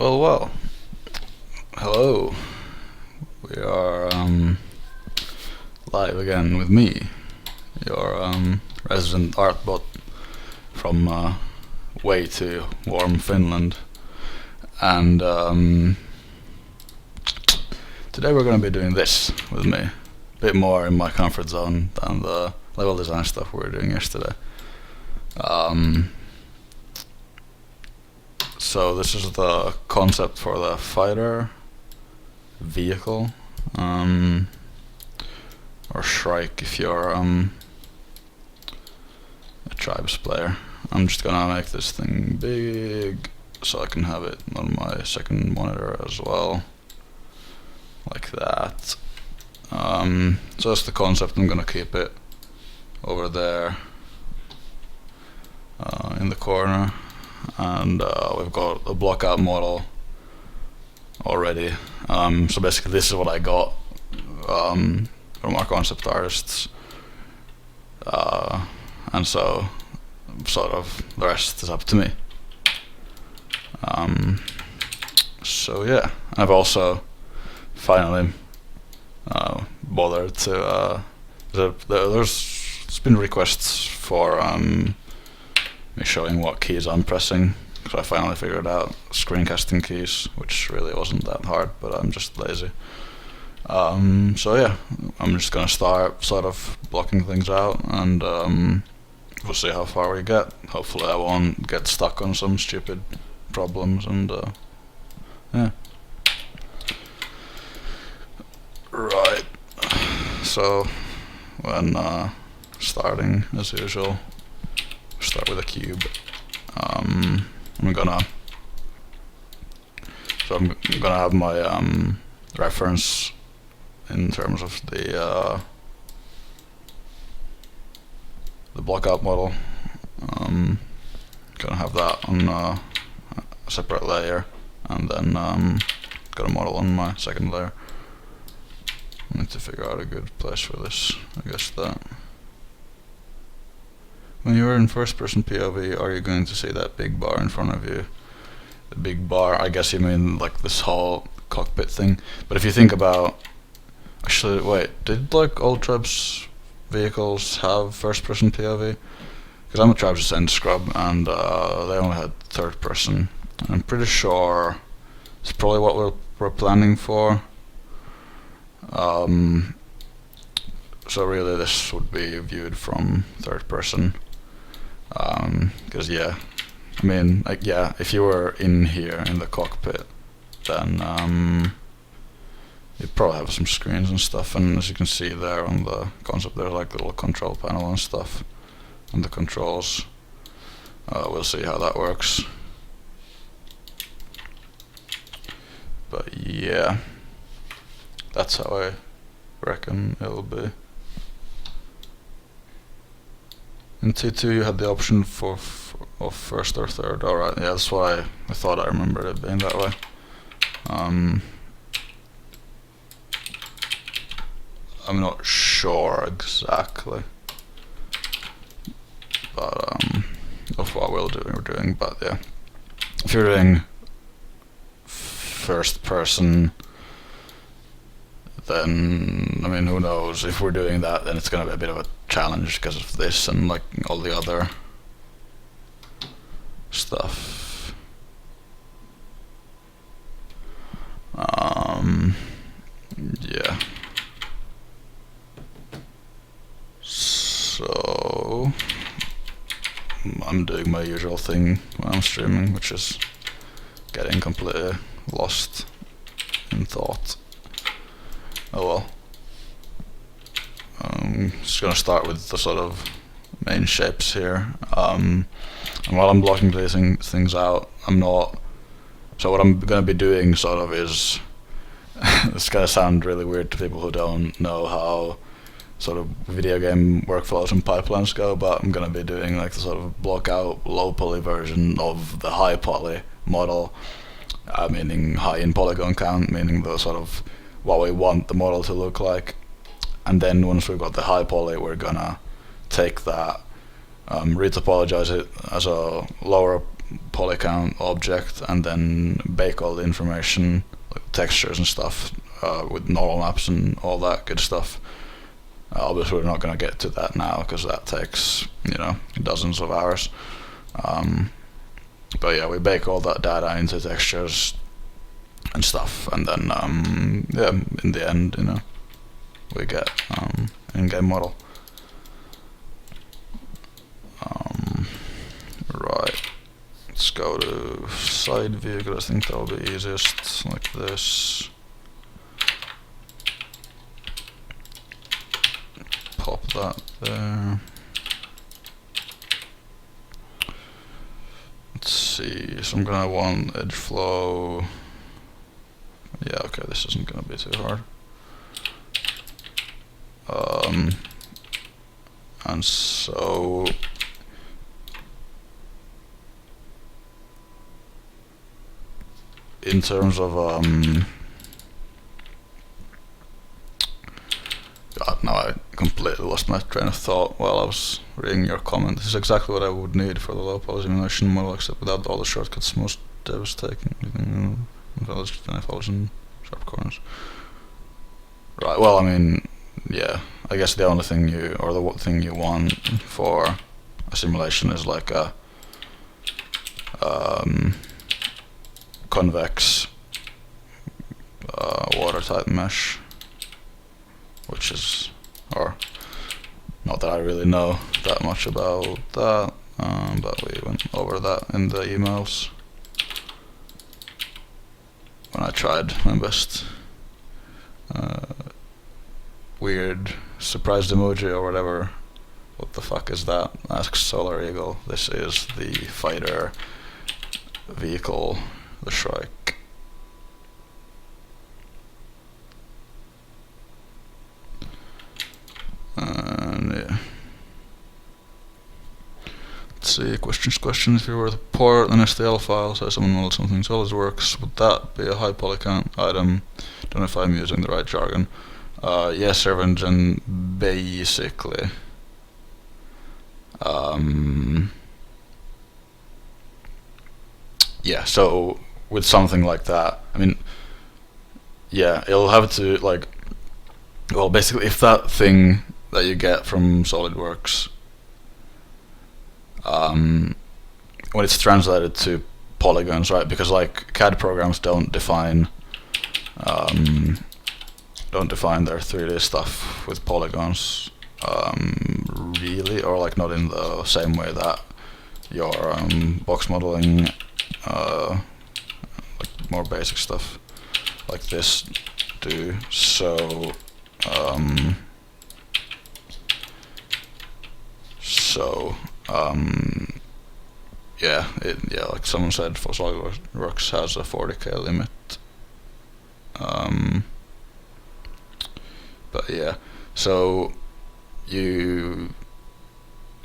Well. Hello. We are live again with me, your resident art bot from way too warm Finland, and today we're going to be doing this with me, a bit more in my comfort zone than the level design stuff we were doing yesterday. So this is the concept for the fighter vehicle, or Shrike if you're a tribes player. I'm just gonna make this thing big so I can have it on my second monitor as well, like that. So that's the concept. I'm gonna keep it over there in the corner, and we've got a blockout model already. So basically this is what I got from our concept artists, and so sort of the rest is up to me. So yeah, I've also finally bothered to there's been requests for me showing what keys I'm pressing, because I finally figured out screencasting keys, which really wasn't that hard, but I'm just lazy. So yeah, I'm just gonna start sort of blocking things out, and we'll see how far we get. Hopefully I won't get stuck on some stupid problems, and yeah. Right, so when starting, as usual, start with a cube. I'm gonna have my reference in terms of the blockout model. Gonna have that on a separate layer, and then got a model on my second layer. I need to figure out a good place for this. I guess that. When you're in first-person POV, are you going to see that big bar in front of you? The big bar, I guess you mean like this whole cockpit thing. But if you think about, actually, wait, did like all Tribes vehicles have first-person POV? Because I'm a Tribes Ascent scrub, and they only had third-person. I'm pretty sure it's probably what we're planning for. So really, this would be viewed from third-person. Because yeah, I mean, like, yeah, if you were in here in the cockpit, then you'd probably have some screens and stuff, and as you can see there on the concept, there's like little control panel and stuff, and the controls. We'll see how that works. But yeah, that's how I reckon it'll be. In T2 you had the option of first or third. Alright, yeah, that's why I thought I remembered it being that way. I'm not sure exactly, but of what we're doing. But yeah, if you're doing first person, then I mean, who knows? If we're doing that, then it's gonna be a bit of a challenge because of this and like all the other stuff. Yeah. So I'm doing my usual thing when I'm streaming, which is getting completely lost in thought. Oh well. Just gonna start with the sort of main shapes here. And while I'm blocking these things out, so what I'm gonna be doing sort of is, it's gonna sound really weird to people who don't know how sort of video game workflows and pipelines go, but I'm gonna be doing like the sort of block out low poly version of the high poly model, meaning high in polygon count, meaning the sort of what we want the model to look like. And then once we've got the high poly, we're gonna take that, retopologize it as a lower polycount object and then bake all the information, like textures and stuff, with normal maps and all that good stuff. Obviously we're not going to get to that now because that takes, you know, dozens of hours. But yeah, we bake all that data into textures and stuff, and then yeah, in the end, you know, we get in-game model. Right, let's go to side view because I think that'll be easiest, like this. Pop that there. Let's see, so I'm gonna want edge flow. Yeah, okay, this isn't gonna be too hard. And so in terms of God, now I completely lost my train of thought while I was reading your comment. This is exactly what I would need for the low poly simulation model, except without all the shortcuts most devs taking. And sharp corners. Right. Well, I mean, yeah. I guess the only thing you, or the thing you want for a simulation is like a convex watertight mesh, which is, or not that I really know that much about that, but we went over that in the emails when I tried my best. Weird surprised emoji or whatever. What the fuck is that? Asks Solar Eagle. This is the fighter vehicle, the Shrike. And yeah. Let's see, questions. If you were to port an STL file, say someone knows something SolidWorks, would that be a high poly count item? Don't know if I'm using the right jargon. Yes, Irvingen, basically. Yeah, so with something like that, I mean, yeah, it'll have to, like, well, basically, if that thing that you get from SolidWorks, when it's translated to polygons, right, because, like, CAD programs don't define their 3D stuff with polygons, really, or like not in the same way that your box modeling, like more basic stuff like this do. So, yeah, like someone said, for SolidWorks has a 40k limit. But yeah, so I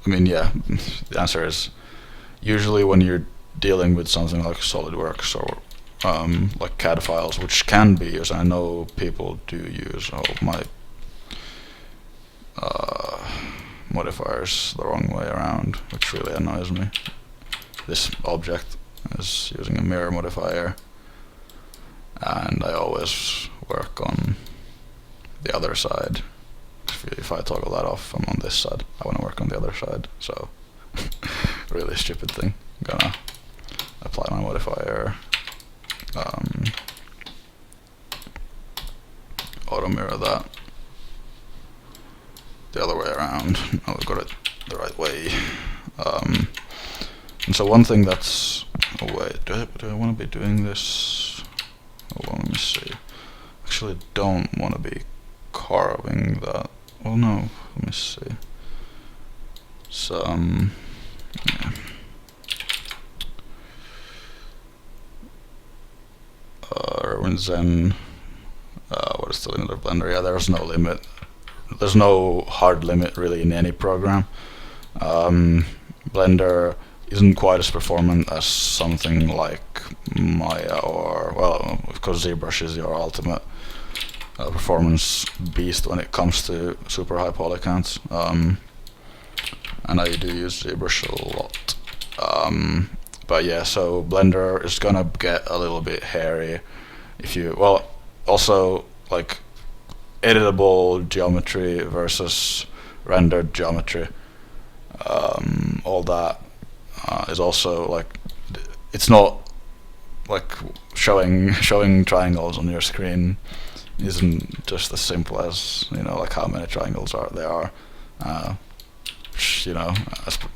mean, yeah, the answer is usually when you're dealing with something like SolidWorks or like CAD files, which can be used. I know people do use my modifiers the wrong way around, which really annoys me. This object is using a mirror modifier, and I always work on the other side. If I toggle that off, I'm on this side. I want to work on the other side, so really stupid thing. I'm gonna apply my modifier, auto mirror that the other way around. Now we've got it the right way. And so one thing that's, oh wait, do I want to be doing this? Hold on, let me see. Actually, don't want to be carving that. Oh no, let me see. So, yeah. Zen, what is still in the Blender? Yeah, there's no limit. There's no hard limit really in any program. Blender isn't quite as performant as something like Maya or, well, of course ZBrush is your ultimate performance beast when it comes to super high poly counts. And I do use ZBrush a lot. but yeah, so Blender is gonna get a little bit hairy if you, well, also like editable geometry versus rendered geometry. All that is also like, it's not like showing triangles on your screen isn't just as simple as, you know, like how many triangles there are. You know,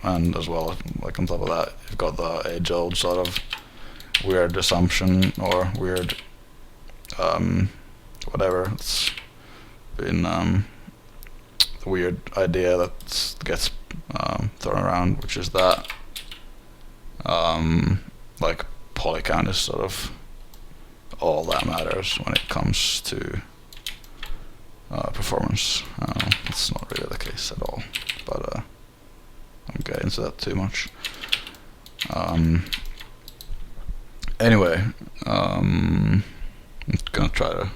and as well, like on top of that, you've got the age-old sort of weird assumption or weird whatever. It's been the weird idea that gets thrown around, which is that like poly count is sort of all that matters when it comes to performance. It's not really the case at all, but I won't get into that too much. Anyway, I'm gonna try to.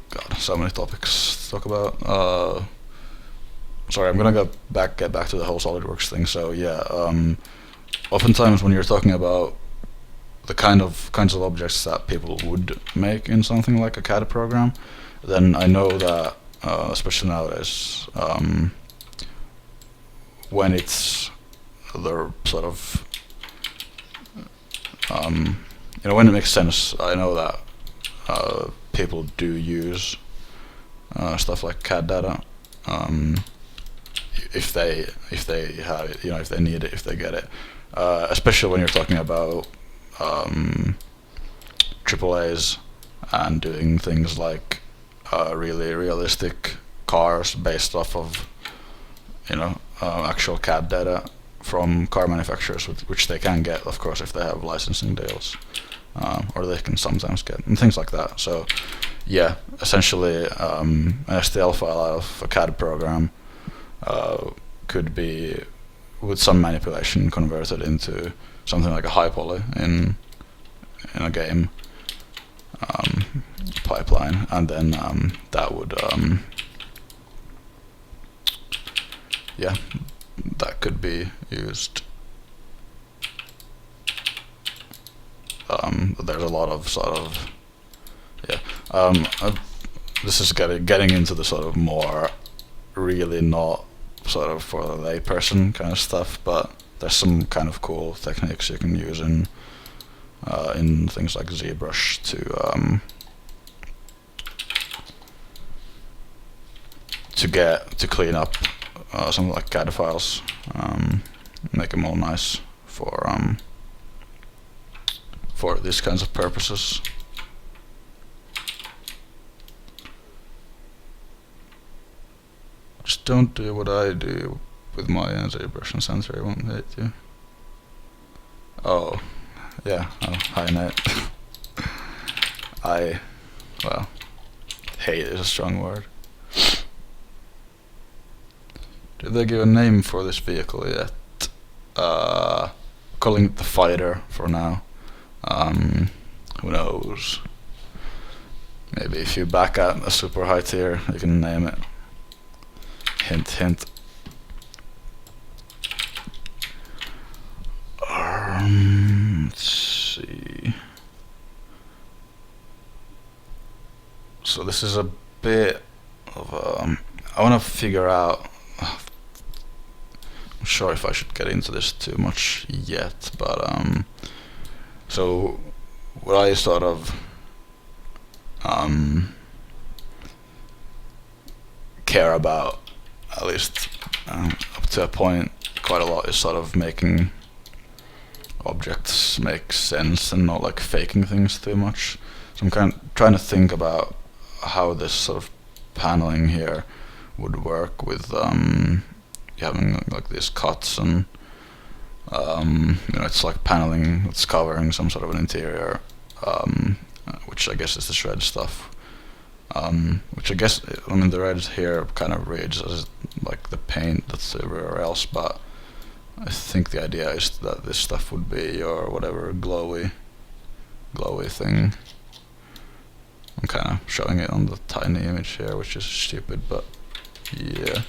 God, so many topics to talk about. Sorry, I'm gonna get back to the whole SolidWorks thing. So yeah, oftentimes when you're talking about the kinds of objects that people would make in something like a CAD program, then I know that especially nowadays, when it's the sort of you know, when it makes sense, I know that people do use stuff like CAD data if they have it, you know, if they need it, if they get it, especially when you're talking about AAAs and doing things like really realistic cars based off of, you know, actual CAD data from car manufacturers, which they can get, of course, if they have licensing deals, or they can sometimes get, and things like that. So yeah, essentially an STL file out of a CAD program could be, with some manipulation, converted into something like a high poly in a game pipeline, and then that would yeah, that could be used. There's a lot of sort of, yeah, this is getting into the sort of more really not sort of for the layperson kind of stuff, but there's some kind of cool techniques you can use in things like ZBrush to clean up something like CAD files, make them all nice for these kinds of purposes. Just don't do what I do with my ZBrush and Sensor, I won't hate you. Oh, yeah, oh, hi Nate. Well, hate is a strong word. Did they give a name for this vehicle yet? Calling it the Fighter for now. Who knows? Maybe if you back at a super high tier, you can name it. Hint, hint. Let's see. So this is a bit of I want to figure out. I'm not sure if I should get into this too much yet, but so what I sort of care about, at least up to a point, quite a lot, is sort of making objects make sense and not like faking things too much. So I'm trying to think about how this sort of paneling here would work with having like these cuts and you know, it's like paneling, it's covering some sort of an interior, which I guess is the shred stuff. Which I guess, I mean, the red here kind of reads as like the paint that's everywhere else, but I think the idea is that this stuff would be your whatever glowy thing. I'm kind of showing it on the tiny image here, which is stupid, but yeah.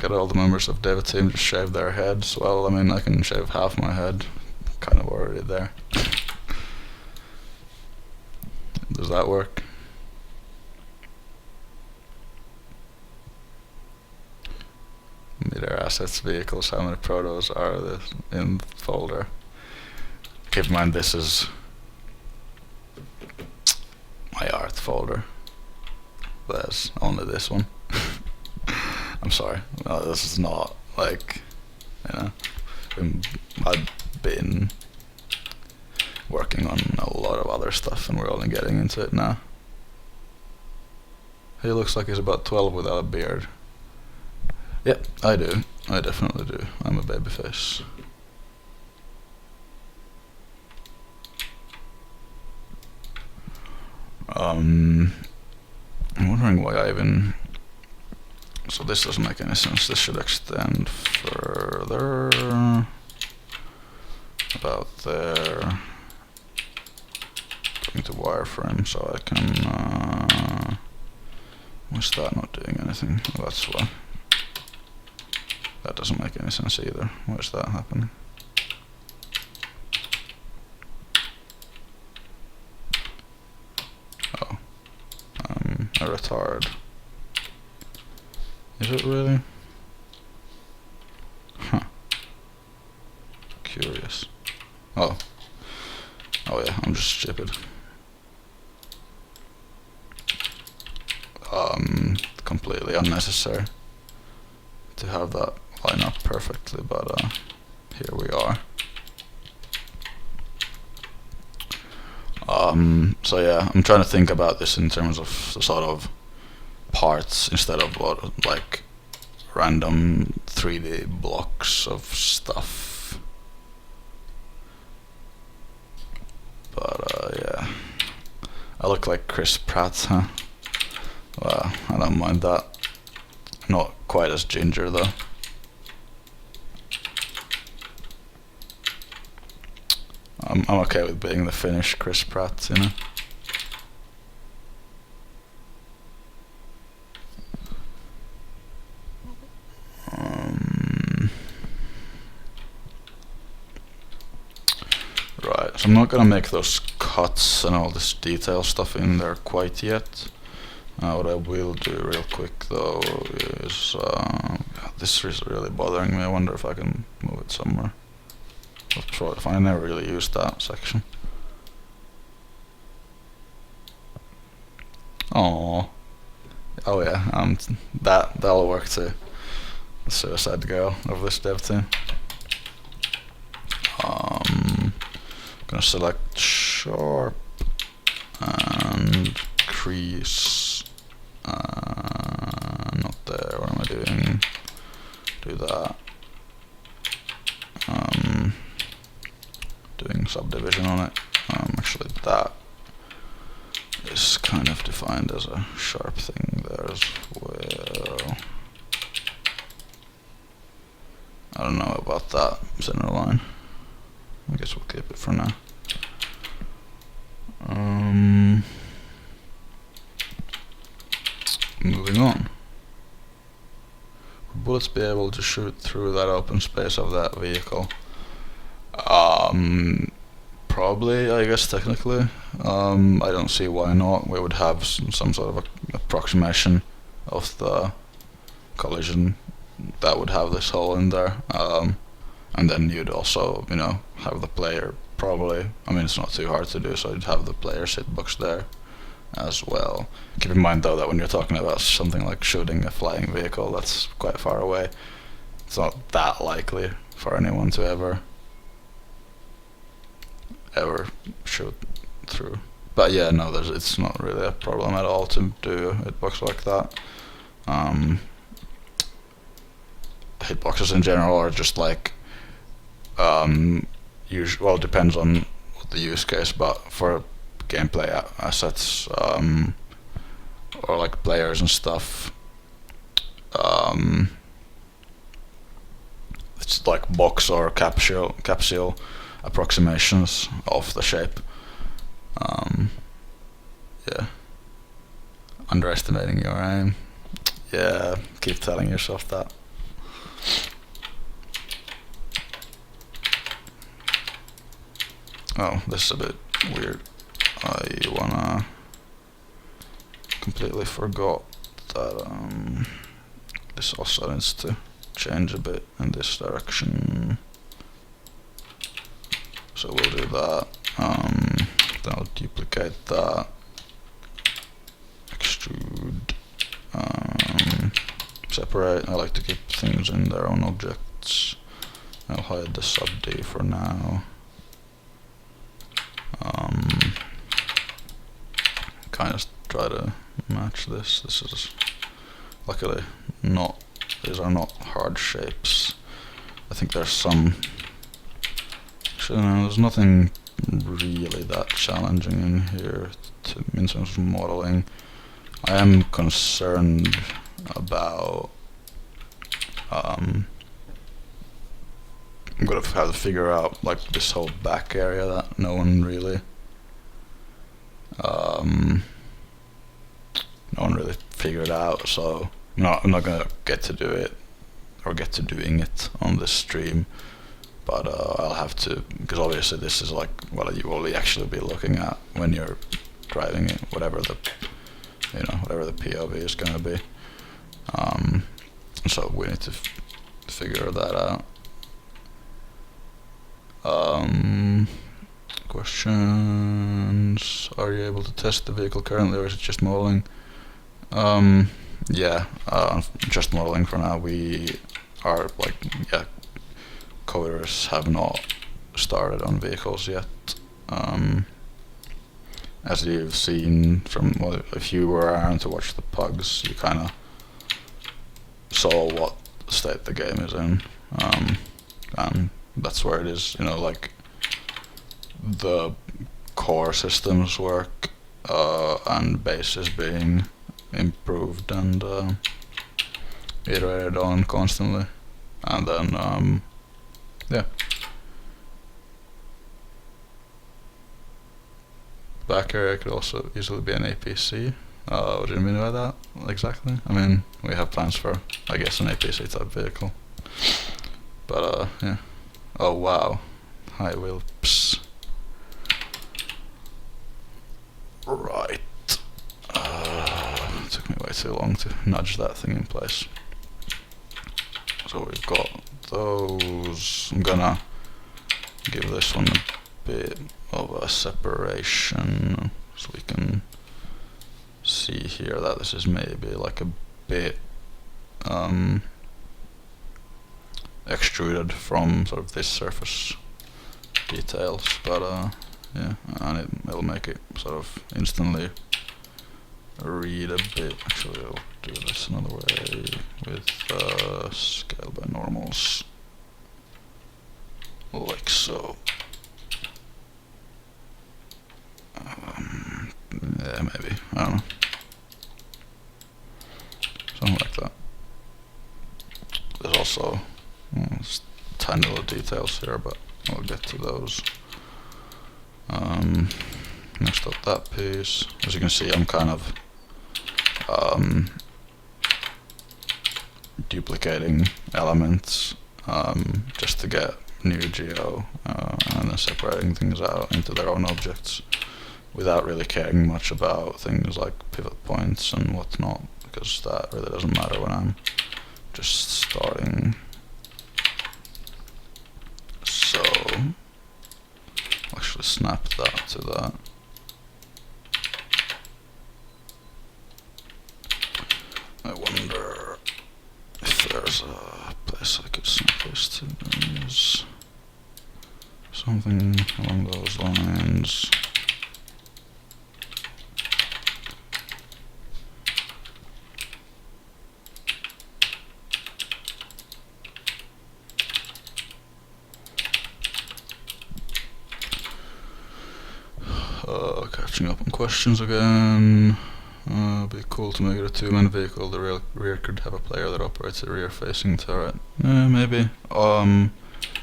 get all the members of Dev team to shave their heads. Well, I mean, I can shave half my head. Kind of already there. Does that work? Midair assets, vehicles, how many protos are there in the folder? Keep in mind this is my art folder. There's only this one. I'm sorry. No, this is not like, you know, I've been working on a lot of other stuff and we're only getting into it now. He looks like he's about 12 without a beard. Yep, I do. I definitely do. I'm a babyface. I'm wondering why I even... So this doesn't make any sense. This should extend further. About there. Going to wireframe so I can... why's that not doing anything? Well, that's why. That doesn't make any sense either. Where's that happening? Oh. A retard. Is it really? Huh. Curious. Oh. Oh yeah, I'm just stupid. Completely unnecessary to have that line up perfectly, but here we are. So yeah, I'm trying to think about this in terms of sort of parts instead of what, like random 3D blocks of stuff. But yeah, I look like Chris Pratt, huh? Well, I don't mind that. Not quite as ginger though. I'm okay with being the Finnish Chris Pratt, you know. Right, so I'm not gonna make those cuts and all this detail stuff in there quite yet. What I will do real quick though is this is really bothering me. I wonder if I can move it somewhere. If I never really used that section. Oh yeah, that'll work too. The suicide girl of this dev team. Gonna select sharp and crease. Not there. What am I doing? Do that. Doing subdivision on it. Actually, that is kind of defined as a sharp thing there as well. I don't know about that center line. I guess we'll keep it for now. Moving on. Will bullets be able to shoot through that open space of that vehicle? Probably, I guess technically. I don't see why not. We would have some sort of approximation of the collision that would have this hole in there. And then you'd also, you know, have the player probably, I mean it's not too hard to do, so you'd have the player's hitbox there as well. Keep in mind though that when you're talking about something like shooting a flying vehicle, that's quite far away. It's not that likely for anyone to ever shoot through. But yeah, no, it's not really a problem at all to do a hitbox like that. Hitboxes in general are just like well, it depends on what the use case, but for gameplay assets or like players and stuff, it's like box or capsule approximations of the shape. Yeah, underestimating your aim. Yeah, keep telling yourself that. Oh, this is a bit weird. I completely forgot that this also needs to change a bit in this direction. So we'll do that. Then I'll duplicate that. Extrude. Separate. I like to keep things in their own objects. I'll hide the sub D for now. Kind of try to match this. This is luckily not. These are not hard shapes. I think there's some. Actually, no, there's nothing really that challenging in here in terms of modeling. I am concerned about. I'm gonna have to figure out like this whole back area that no one really figured out, so I'm not gonna get to do it or get to doing it on this stream, but I'll have to, because obviously this is like what you will actually be looking at when you're driving it, whatever the POV is gonna be. So we need to figure that out. Questions. Are you able to test the vehicle currently, or is it just modeling? Yeah, just modeling for now. We are coders have not started on vehicles yet. As you've seen from, well, if you were around to watch the pugs, you kind of saw what state the game is in, and that's where it is. You know, like the core systems work, and base is being improved and iterated on constantly, and then yeah. Back area could also easily be an APC. What do you mean by that exactly? I mean, we have plans for, I guess, an APC type vehicle. But yeah. Oh wow. High wheel. Psst. Right. It took me way too long to nudge that thing in place. So we've got those. I'm gonna give this one a bit of a separation so we can see here that this is maybe like a bit extruded from sort of this surface details, but yeah, and it'll make it sort of instantly read a bit. Actually, I'll do this another way with scale by normals, like so. Yeah, maybe, I don't know, something like that. There's also tiny little details here, but I'll get to those. Next up, that piece. As you can see, I'm kind of duplicating elements just to get new geo, and then separating things out into their own objects without really caring much about things like pivot points and whatnot, because that really doesn't matter when I'm just starting. So I'll actually snap that to that. I wonder if there's a place I could snap this to. There's something along those lines. Catching up on questions again. It'd be cool to make it a two-man vehicle. The rear could have a player that operates a rear-facing turret. Maybe. But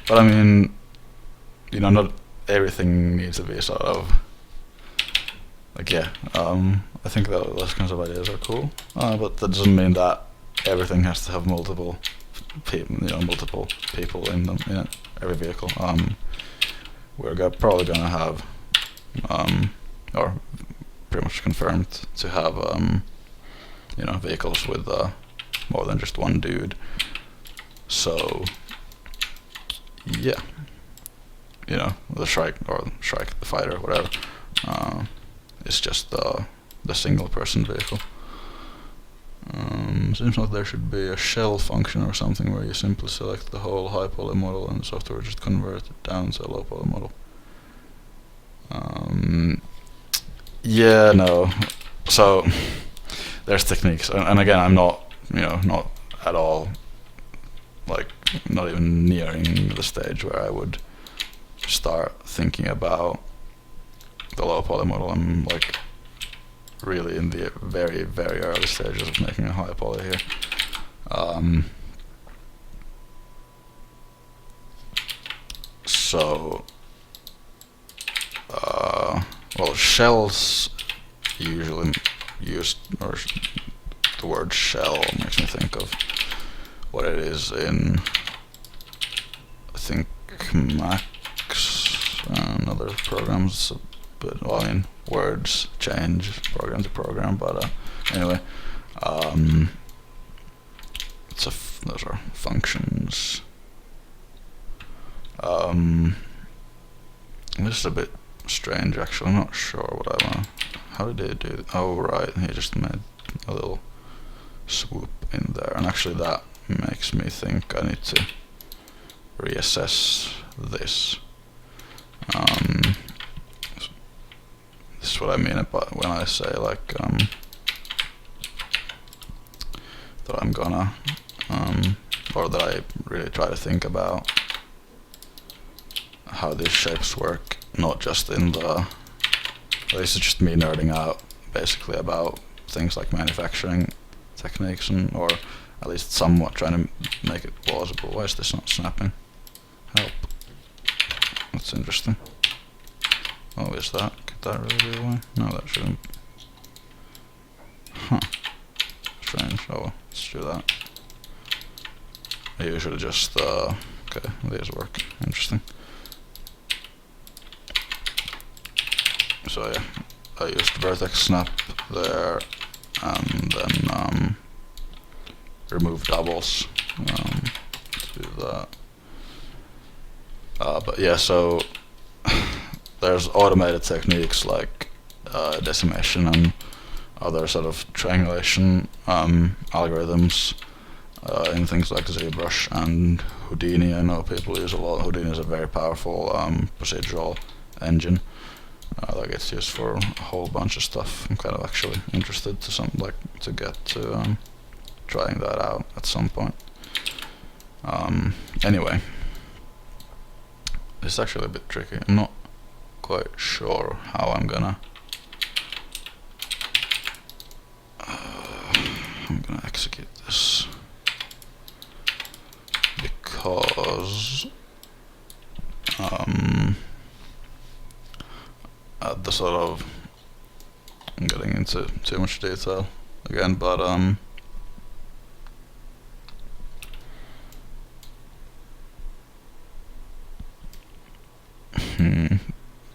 I mean, you know, not everything needs to be sort of like, yeah. I think that those kinds of ideas are cool. But that doesn't mean that everything has to have multiple people in them. Every vehicle. we're probably gonna have, or pretty much confirmed to have, you know, vehicles with more than just one dude. So yeah, you know, the Shrike the fighter, whatever, is just the single person vehicle. Seems like there should be a shell function or something where you simply select the whole high poly model and the software just converts it down to a low poly model. Yeah, no. So there's techniques, and again, I'm not, you know, not at all, like, not even nearing the stage where I would start thinking about the low poly model. I'm like really in the very, very early stages of making a high poly here. So, well, shells usually used, or the word shell makes me think of what it is in, I think, Max and other programs. But, well, I mean, words change program to program, but anyway, those are functions. This is a bit strange, actually. I'm not sure what I want. How did they do it? Oh, right, he just made a little swoop in there, and actually that makes me think I need to reassess this. This is what I mean about when I say, like, that I'm gonna, or that I really try to think about how these shapes work, not just in the, this is just me nerding out basically about things like manufacturing techniques, and, or at least somewhat trying to make it plausible. Why is this not snapping? Help. That's interesting. Oh, is that? Could that really be why? No, that shouldn't. Huh. Strange. Oh well, let's do that. I usually just, okay, these work. Interesting. So yeah, I used vertex snap there, and then remove doubles to do that. But yeah, so there's automated techniques like decimation and other sort of triangulation algorithms in things like ZBrush and Houdini. I know people use a lot. Houdini is a very powerful procedural engine that gets used for a whole bunch of stuff. I'm kind of actually interested to get to trying that out at some point. Anyway, it's actually a bit tricky. I'm not quite sure how I'm gonna execute this, because at the sort of, I'm getting into too much detail again, but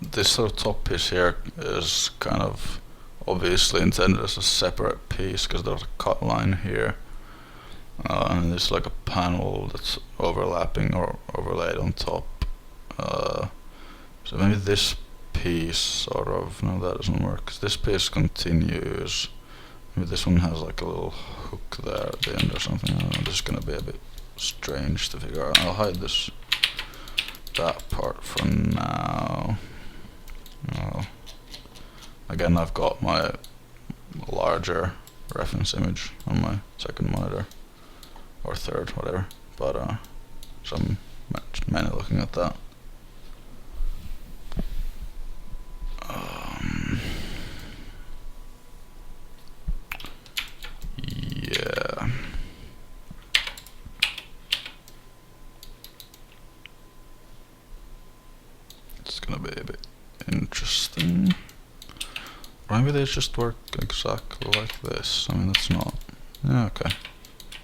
this sort of top piece here is kind of obviously intended as a separate piece because there's a cut line here, and there's like a panel that's overlapping or overlaid on top. So maybe this piece sort of, no, that doesn't work, 'cause this piece continues. Maybe this one has like a little hook there at the end or something. I don't know, this is gonna be a bit strange to figure out. I'll hide that part for now. Oh. Again, I've got my larger reference image on my second monitor, or third, whatever, but so I'm mainly looking at that. Yeah. It's gonna be a bit interesting. Or maybe they just work exactly like this. I mean, that's not... Yeah, okay.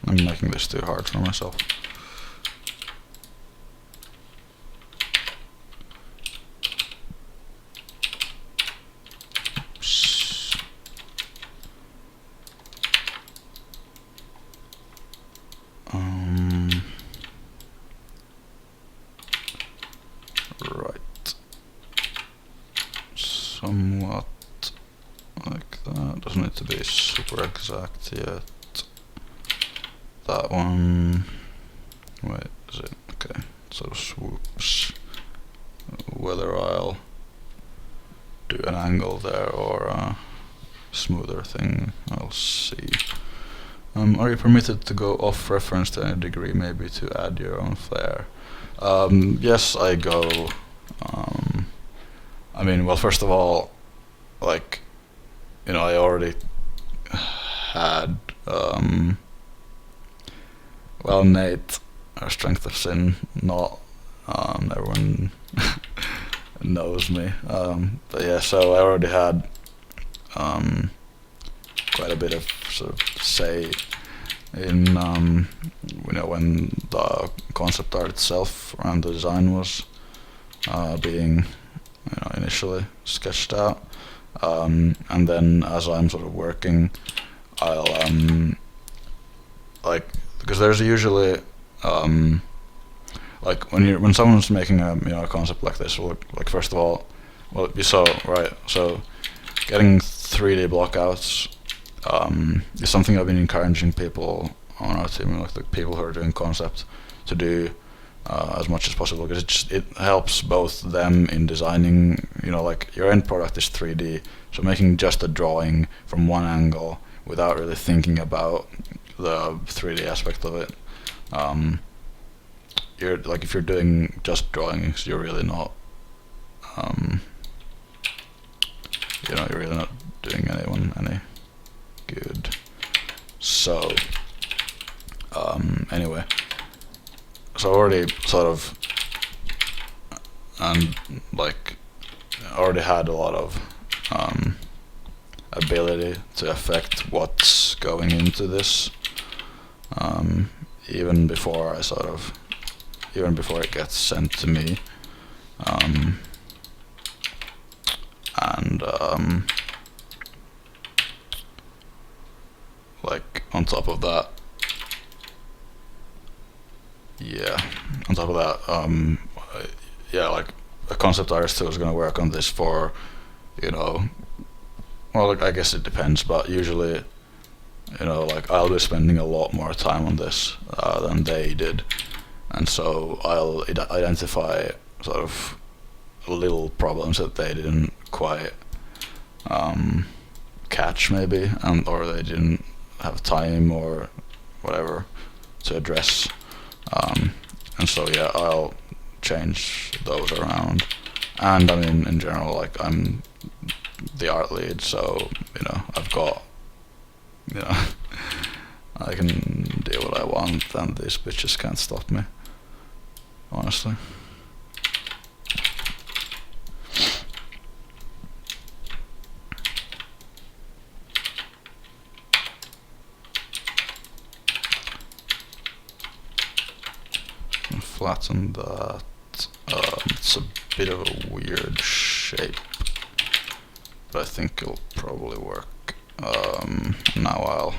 I'm making this too hard for myself. be super exact yet. That one, wait, is it? Okay, so swoops. Whether I'll do an angle there or a smoother thing, I'll see. Are you permitted to go off reference to any degree, maybe to add your own flair? Yes, I go. I mean, well, first of all, like, you know, I already had, well, Nate, our Strength of Sin, not, everyone knows me, but yeah, so I already had, quite a bit of sort of say in, you know, when the concept art itself and the design was being, you know, initially sketched out, and then as I'm sort of working, I'll like, because there's usually like when someone's making a, you know, a concept like this, well, like first of all, well, you saw, right, so getting 3D blockouts is something I've been encouraging people on our team, like the people who are doing concept, to do as much as possible, because it helps both them in designing, you know, like your end product is 3D, so making just a drawing from one angle without really thinking about the 3D aspect of it, you're like, if you're doing just drawings, you're really not, you know, you're really not doing anyone any good. So anyway, so already sort of, and like, already had a lot of ability to affect what's going into this, even before even before it gets sent to me, and like, on top of that, yeah, like, a concept artist who is going to work on this for, you know, well, like, I guess it depends, but usually, you know, like, I'll be spending a lot more time on this than they did, and so I'll identify sort of little problems that they didn't quite catch, maybe, or they didn't have time or whatever to address, and so yeah, I'll change those around. And I mean, in general, like, I'm the art lead, so, you know, I've got, you know, I can do what I want, and these bitches can't stop me, honestly. Flatten that. It's a bit of a weird shape, but I think it'll probably work. Now I'll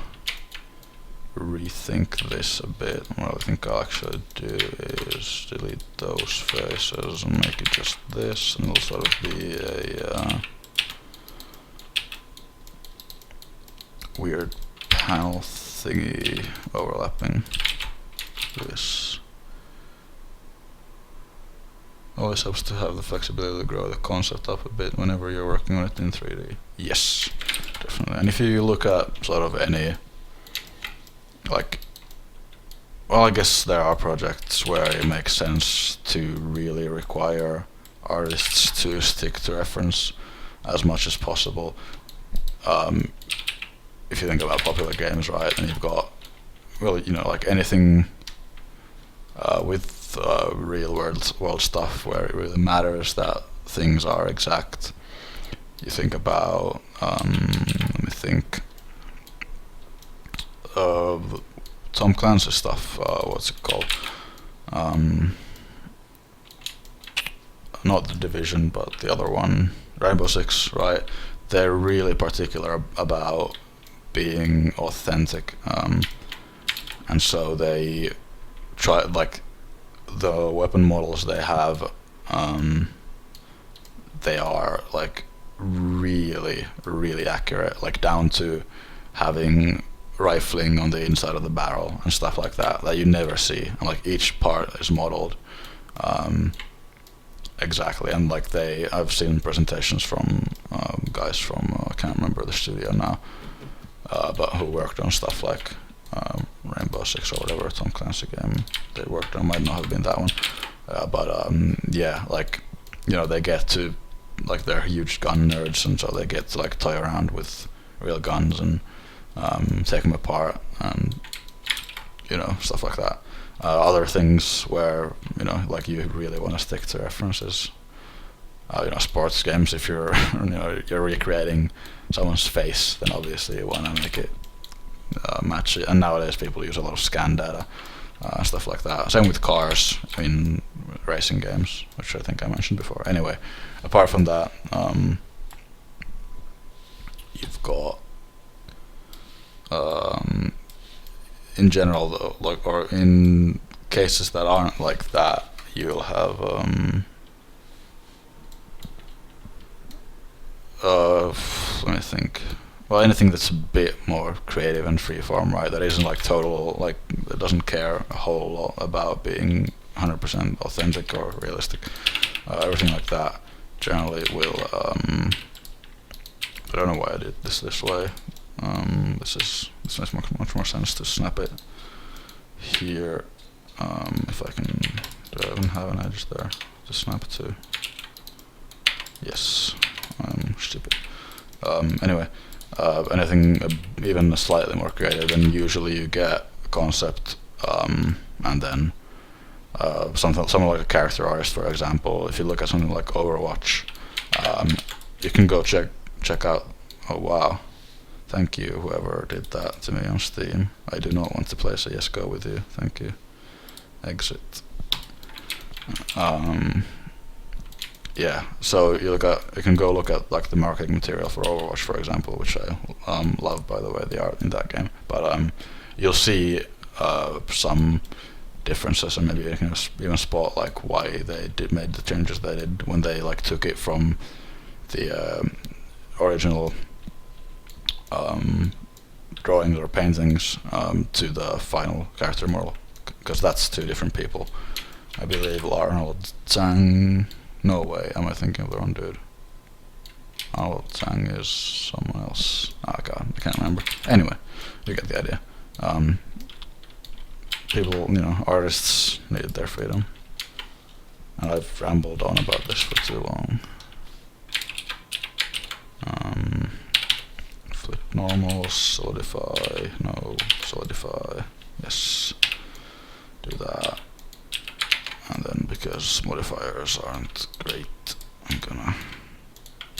rethink this a bit. What I think I'll actually do is delete those faces and make it just this, and it'll sort of be a weird panel thingy overlapping this. Always helps to have the flexibility to grow the concept up a bit whenever you're working on it in 3D. Yes, definitely. And if you look at sort of any, like, well, I guess there are projects where it makes sense to really require artists to stick to reference as much as possible. If you think about popular games, right, and you've got, well, you know, like anything with real world stuff where it really matters that things are exact. You think about, let me think, Tom Clancy stuff, what's it called? Not The Division, but the other one, Rainbow Six, right? They're really particular about being authentic, and so they try, like, the weapon models they have, they are, like, really, really accurate, like down to having rifling on the inside of the barrel and stuff like that that you never see, and like each part is modeled exactly. And like I've seen presentations from guys from I can't remember the studio now, but who worked on stuff like Rainbow Six or whatever Tom Clancy game they worked on. Might not have been that one, but yeah, like they get to, like, they're huge gun nerds, and so they get to like toy around with real guns and take them apart and stuff like that. Other things where like you really want to stick to references, sports games. If you're you're recreating someone's face, then obviously you want to make it match it. And nowadays people use a lot of scan data, stuff like that. Same with cars in racing games, which I think I mentioned before. Anyway, apart from that, you've got in general though, like, or in cases that aren't like that, you'll have let me think. Well, anything that's a bit more creative and freeform, right? That isn't like total, like, that doesn't care a whole lot about being 100% authentic or realistic. Everything like that generally will. I don't know why I did this way. This makes much more sense to snap it here. If I can, do I even have an edge there to snap it to? Yes, I'm stupid. Anyway, anything even slightly more creative, then usually you get a concept, and then something like a character artist, for example. If you look at something like Overwatch, you can go check out. Oh wow, thank you whoever did that to me on Steam. I do not want to play CS:GO with you. Thank you. Exit. Yeah, so you can go look at like the marketing material for Overwatch, for example, which I love, by the way, the art in that game. But you'll see some differences, and maybe you can even spot like why they made the changes they did when they like took it from the original drawings or paintings to the final character model, because that's two different people. I believe Arnold Zhang. No way, am I thinking of the wrong dude? Arnold Zhang is someone else. Oh god, I can't remember. Anyway, you get the idea. People, artists need their freedom. And I've rambled on about this for too long. Flip normal, solidify, no, solidify, yes, do that. And then, because modifiers aren't great, I'm gonna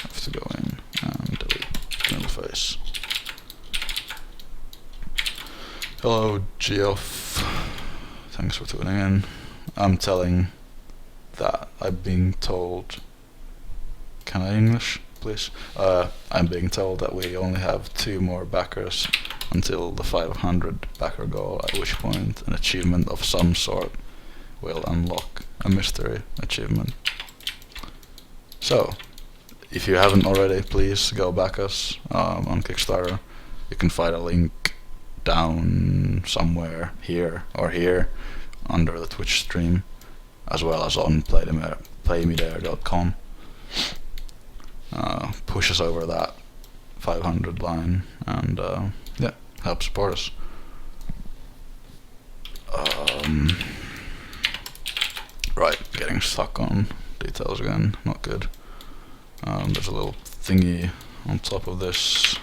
have to go in and delete middle face. Hello Geoff, thanks for tuning in. I'm telling that I'm being told, can I English please? I'm being told that we only have 2 more backers until the 500 backer goal, at which point an achievement of some sort will unlock a mystery achievement. So, if you haven't already, please go back us on Kickstarter. You can find a link down somewhere here or here under the Twitch stream, as well as on playmidair.com. Push us over that 500 line and yeah, help support us. Right, getting stuck on details again, not good. There's a little thingy on top of this.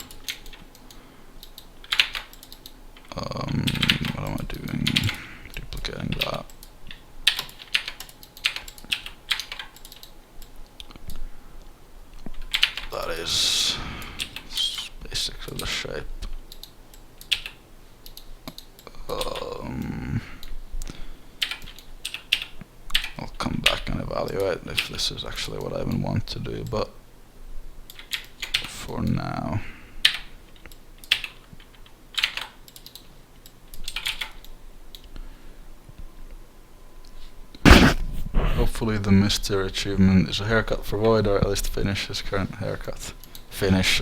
What am I doing? Duplicating that. That is basically the shape. I'll come back and evaluate if this is actually what I even want to do, but for now, Hopefully the mystery achievement is a haircut for Void, or at least finish his current haircut. Finish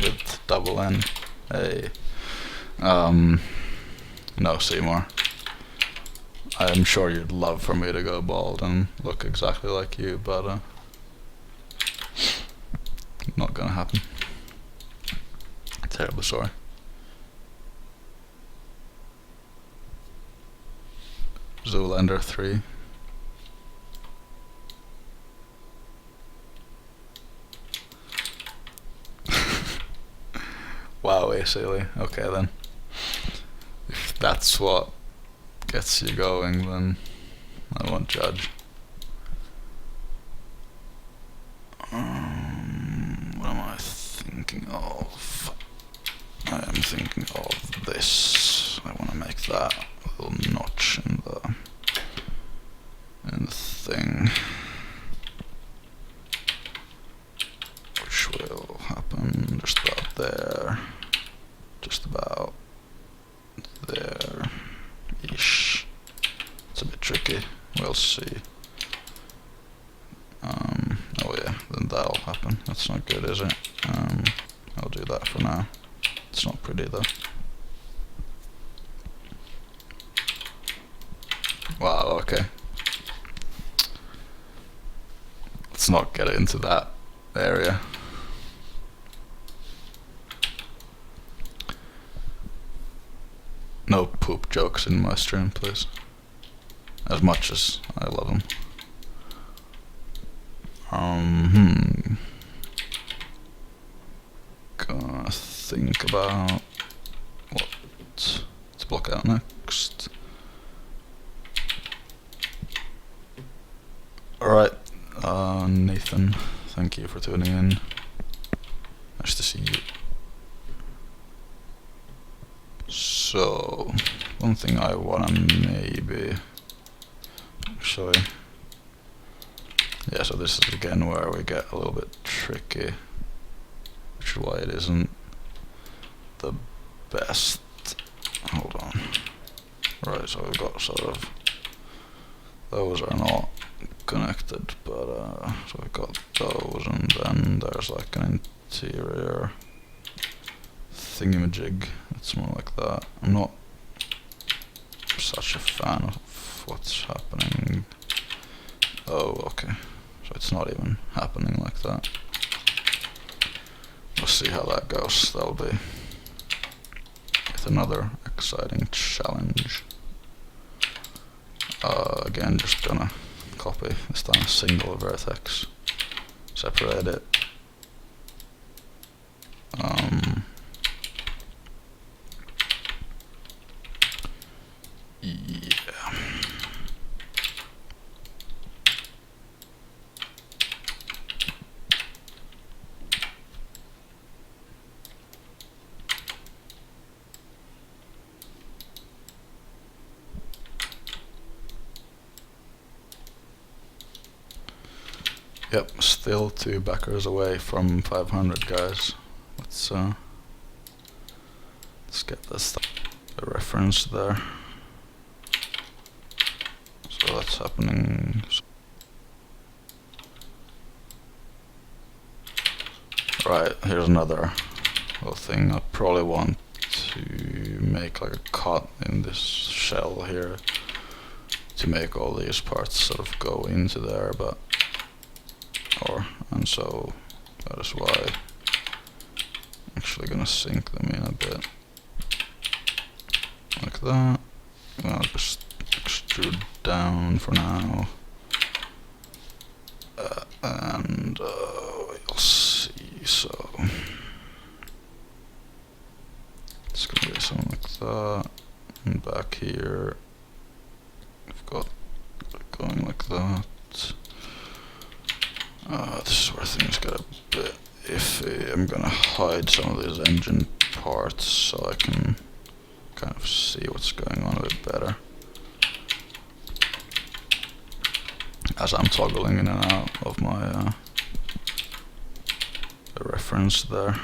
with double N. Hey. No, Seymour. I'm sure you'd love for me to go bald and look exactly like you, but not gonna happen. Terribly sorry. Zoolander 3. Wow, silly. Okay then. If that's what gets you going, then I won't judge. What am I thinking of? I am thinking of this. I want to make that little notch in the thing, which will happen just about there, just about there ish. It's a bit tricky, we'll see. Oh yeah, then that'll happen. That's not good, is it? I'll do that for now. It's not pretty though. Wow, okay. Let's not get into that area. No poop jokes in my stream, please. As much as I love them. Gonna think about what to block out next. Alright, Nathan, thank you for tuning in. Nice to see you. So, one thing I wanna maybe show you. Yeah, so this is again where we get a little bit tricky, which is why it isn't the best. Hold on. Right, so we've got sort of, those are not connected, but so we've got those, and then there's like an interior thingamajig. It's more like that. I'm not such a fan of what's happening. Oh, okay. So it's not even happening like that. We'll see how that goes. That'll be another exciting challenge. Again, just gonna copy this time a single vertex, separate it. Yeah. Yep, still 2 backers away from 500, guys. Let's get this the reference there. So that's happening. Right, here's another little thing. I probably want to make like a cut in this shell here to make all these parts sort of go into there, but and so that is why I'm actually gonna sink them in a bit like that. I'll just extrude down for now, and you'll see. So it's gonna be something like that, and back here we've got going like that. This is where things get a bit iffy. I'm gonna hide some of these engine parts so I can kind of see what's going on a bit better as I'm toggling in and out of my reference there.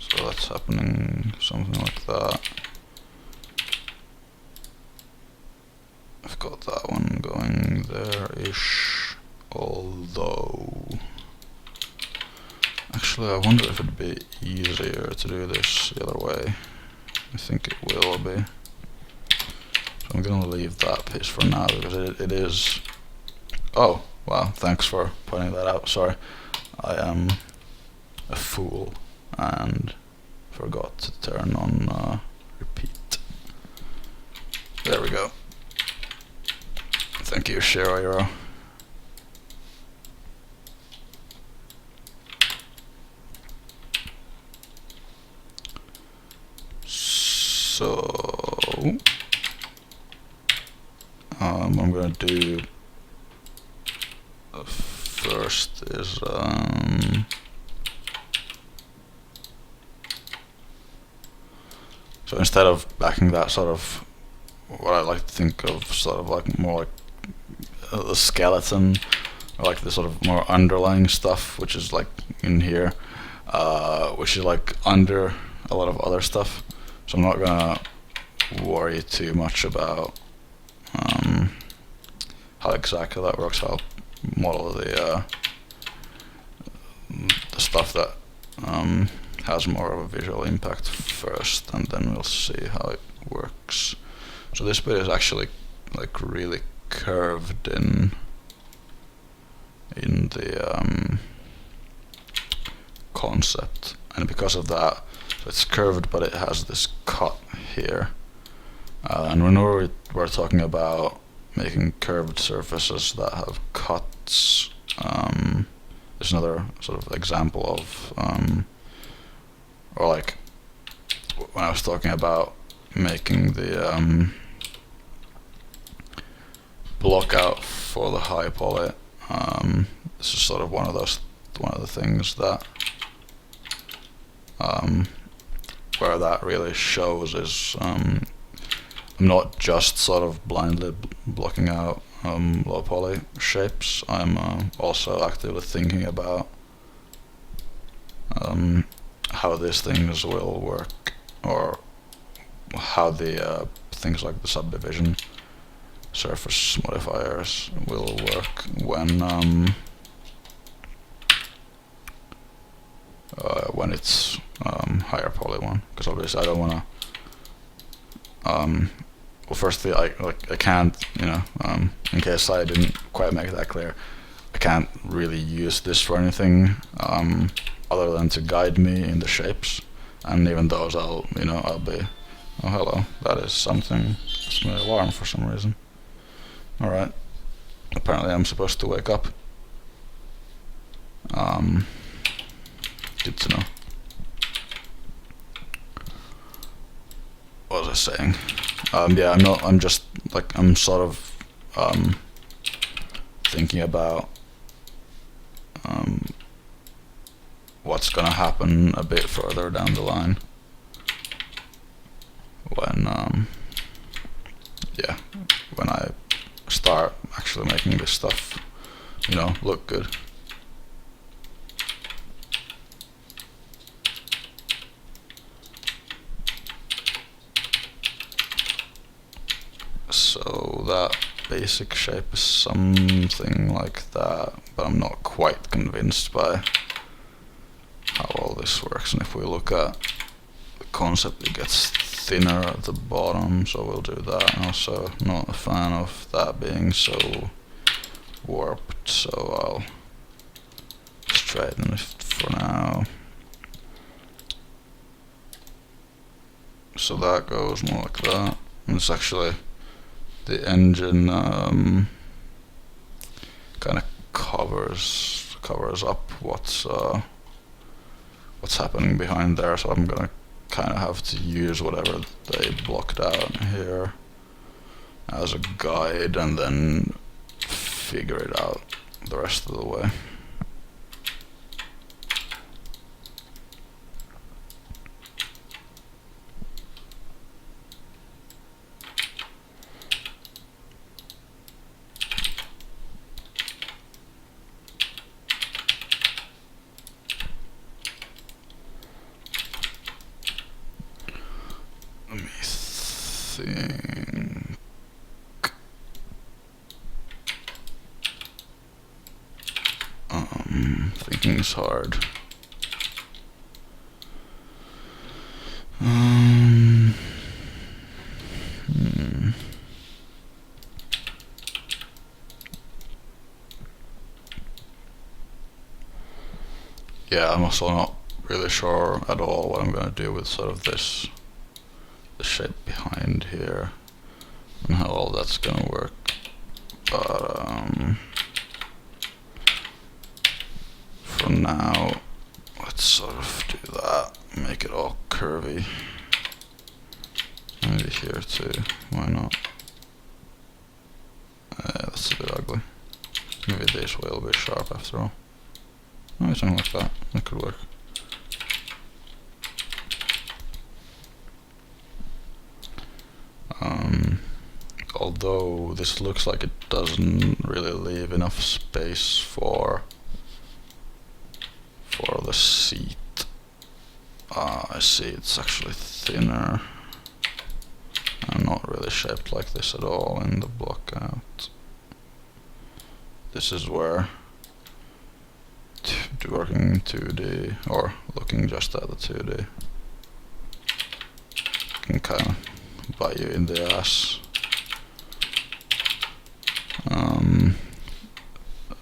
So that's happening, something like that. I've got that one going there-ish. Although, actually I wonder if it'd be easier to do this the other way. I think it will be. So I'm gonna leave that piece for now because it is... Oh, wow, thanks for pointing that out. Sorry, I am a fool and forgot to turn on repeat. There we go. Thank you, Shiro. So I'm gonna do first is so instead of backing that sort of what I like to think of sort of like more like the skeleton, or like the sort of more underlying stuff, which is like in here, which is like under a lot of other stuff. So I'm not gonna worry too much about how exactly that works. I'll model the stuff that has more of a visual impact first, and then we'll see how it works. So this bit is actually like really curved in the concept, and because of that, so it's curved but it has this cut here. And whenever we're talking about making curved surfaces that have cuts, there's another sort of example of, or like when I was talking about making the block out for the high poly, this is sort of one of the things that where that really shows is I'm not just sort of blindly blocking out low poly shapes. I'm also actively thinking about how these things will work, or how the things like the subdivision surface modifiers will work when it's higher poly one, because obviously I don't want to well, firstly, I can't, in case I didn't quite make that clear, I can't really use this for anything other than to guide me in the shapes, and even those I'll be, oh hello, that is something, it's my alarm for some reason. Alright, apparently I'm supposed to wake up. Good to know. What was I saying? Yeah, I'm just like, I'm sort of thinking about what's gonna happen a bit further down the line when yeah, when I start actually making this stuff look good. So that basic shape is something like that, but I'm not quite convinced by how all this works. And if we look at the concept, it gets thinner at the bottom, so we'll do that. And also not a fan of that being so warped, so I'll straighten it for now. So that goes more like that. And it's actually the engine kind of covers up what's happening behind there, so I'm gonna kind of have to use whatever they blocked out here as a guide, and then figure it out the rest of the way. Let me think. things hard. Yeah, I'm also not really sure at all what I'm gonna do with sort of this, the shape behind here, and how all that's gonna work. But for now, let's sort of do that, make it all curvy. Maybe here too, why not? That's a bit ugly. Maybe this way will be sharp after all. Oh, something like that, that could work. Although this looks like it doesn't really leave enough space for the seat. I see it's actually thinner and not really shaped like this at all in the blockout. This is where working in 2D, or looking just at the 2D, can kind of bite you in the ass.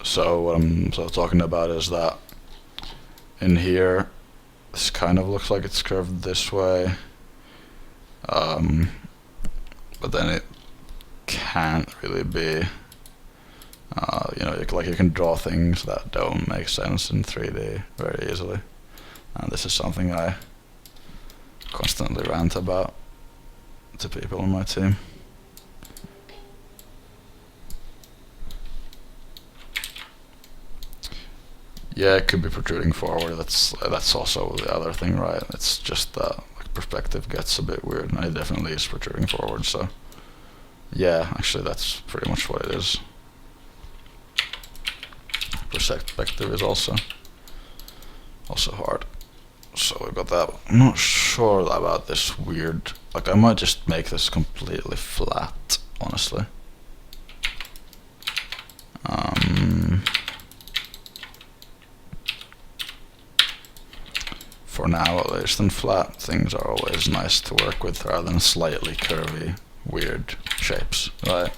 So what I'm sort of talking about is that in here, this kind of looks like it's curved this way, but then it can't really be. You know, you can draw things that don't make sense in 3D very easily, and this is something I constantly rant about to people on my team. Yeah, it could be protruding forward. That's also the other thing, right? It's just that like perspective gets a bit weird, and it definitely is protruding forward. So yeah, actually that's pretty much what it is. Perspective is also hard. So we got that. I'm not sure about this weird. Like I might just make this completely flat, honestly. For now, at least, and flat things are always nice to work with rather than slightly curvy, weird shapes, right?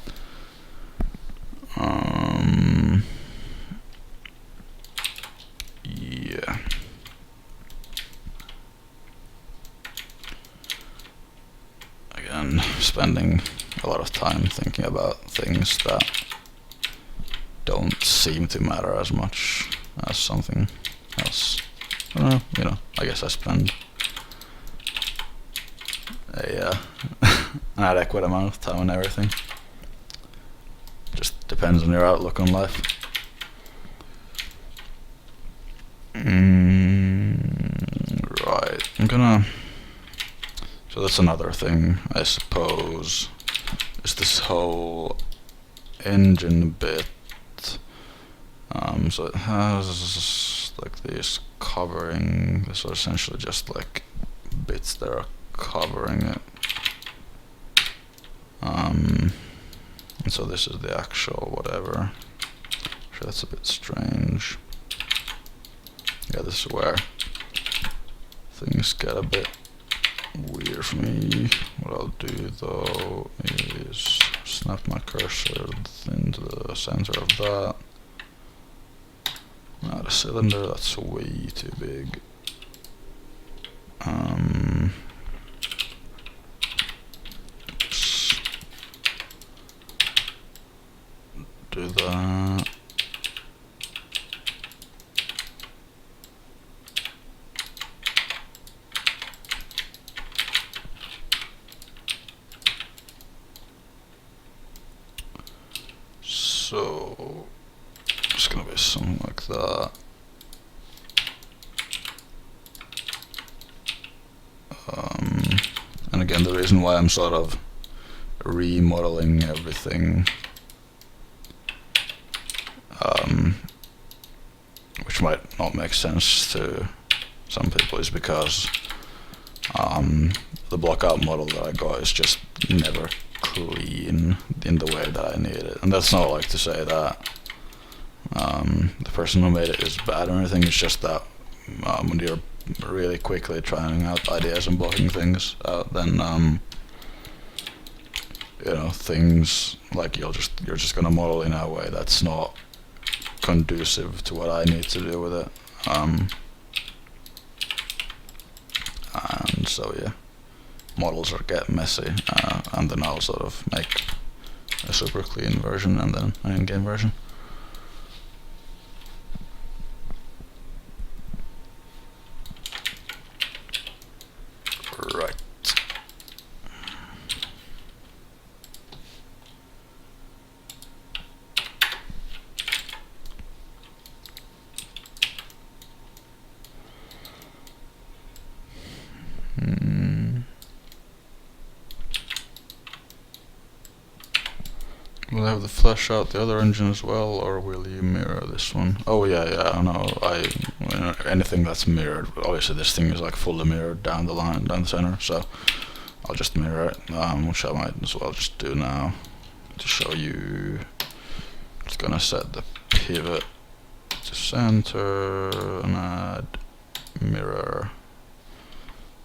Yeah. Again, spending a lot of time thinking about things that don't seem to matter as much as something else. I don't know, you know, I guess I spend an adequate amount of time on everything. Just depends on your outlook on life. Right, so that's another thing, I suppose, is this whole engine bit. So it has like these covering, these are essentially just like bits that are covering it. And so this is the actual whatever. Sure, that's a bit strange. Yeah, this is where things get a bit weird for me. What I'll do though is snap my cursor into the center of that. Now the cylinder, that's way too big. Do that. So it's gonna be something like that. And again, the reason why I'm sort of remodeling everything, which might not make sense to some people, is because the blockout model that I got is just never clean in the way that I need it. And that's not like to say that the person who made it is bad or anything. It's just that when you're really quickly trying out ideas and blocking things out, then you know, things like you're just gonna model in a way that's not conducive to what I need to do with it. And so yeah, models are get messy, and then I'll sort of make a super clean version and then an in-game version. Right. Will I have to flesh out the other engine as well, or will you mirror this one? Oh yeah, no, anything that's mirrored, obviously this thing is like fully mirrored down the line, down the center, so I'll just mirror it, which I might as well just do now to show you. It's gonna set the pivot to center and add mirror,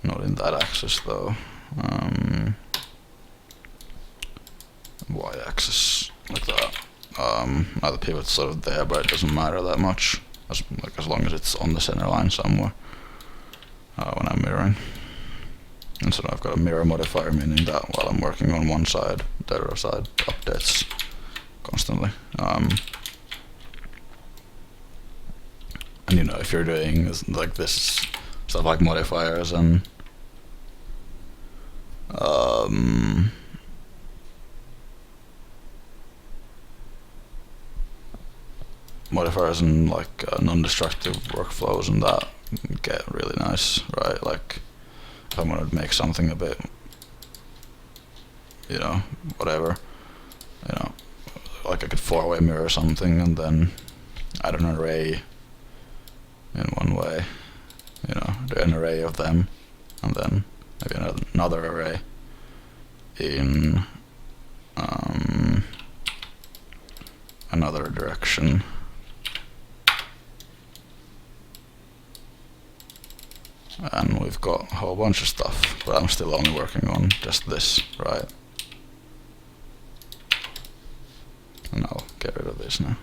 not in that axis though. Y-axis like that. Now the pivot's sort of there, but it doesn't matter that much as long as it's on the center line somewhere when I'm mirroring. And so now I've got a mirror modifier, meaning that while I'm working on one side, the other side updates constantly. And you know, if you're doing like this stuff like modifiers and modifiers and like non-destructive workflows and that get really nice, right? Like if I'm gonna make something a bit, you know, whatever, you know, like I could four-way mirror something and then add an array in one way, you know, do an array of them and then maybe another array in another direction. And we've got a whole bunch of stuff, but I'm still only working on just this, right? And I'll get rid of this now.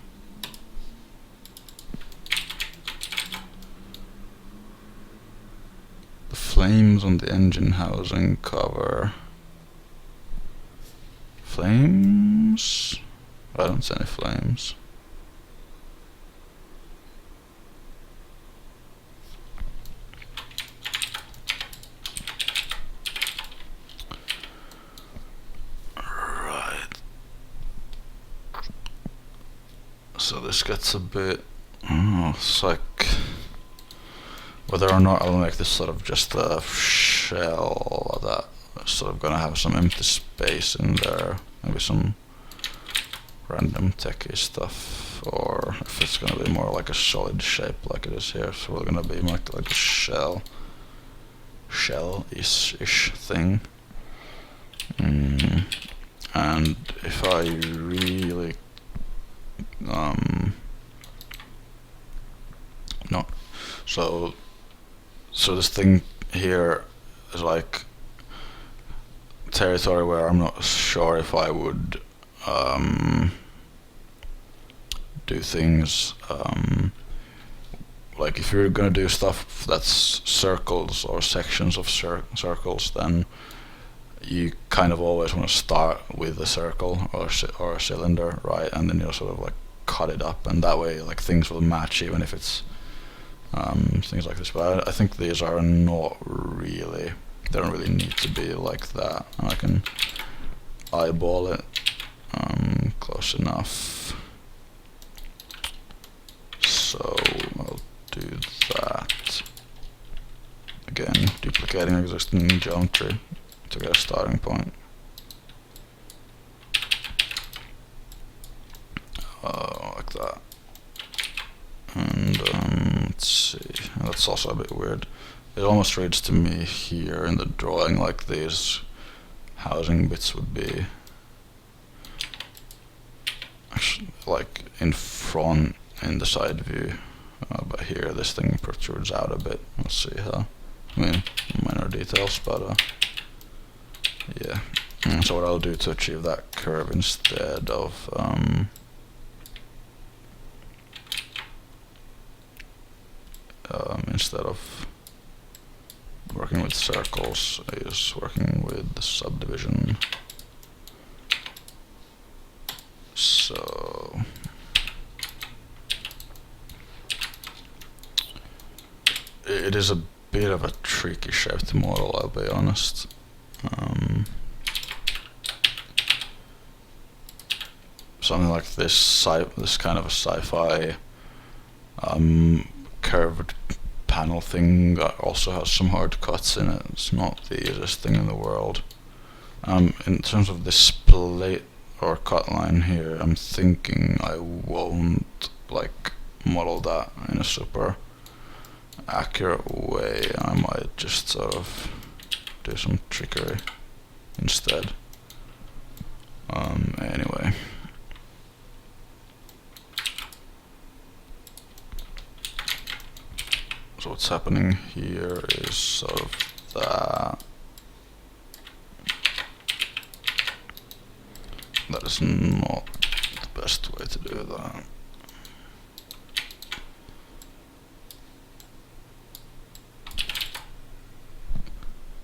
The flames on the engine housing cover. Flames? I don't see any flames. So this gets a bit, it's like whether or not I'll make this sort of just a shell that's sort of gonna have some empty space in there, maybe some random techie stuff, or if it's gonna be more like a solid shape like it is here, so we're gonna be like a shell-ish thing. And if I really no, so this thing here is like territory where I'm not sure if I would do things like if you're gonna do stuff that's circles or sections of circles, then you kind of always want to start with a circle or a cylinder, right? And then you'll sort of like cut it up, and that way like things will match even if it's things like this. But I think these are not really, they don't really need to be like that. And I can eyeball it close enough. So I'll do that. Again, duplicating existing geometry to get a starting point. Like that. And let's see, that's also a bit weird. It almost reads to me here in the drawing like these housing bits would be actually like in front in the side view, but here this thing protrudes out a bit. Let's see how. I mean, minor details, but yeah. So what I'll do to achieve that curve instead of working with circles is working with the subdivision. So it is a bit of a tricky shape to model, I'll be honest. Something like this kind of a sci-fi curved panel thing also has some hard cuts in it. It's not the easiest thing in the world. In terms of this plate or cut line here, I'm thinking I won't like model that in a super accurate way. I might just sort of do some trickery instead. Anyway. So what's happening here is sort of that. That is not the best way to do that.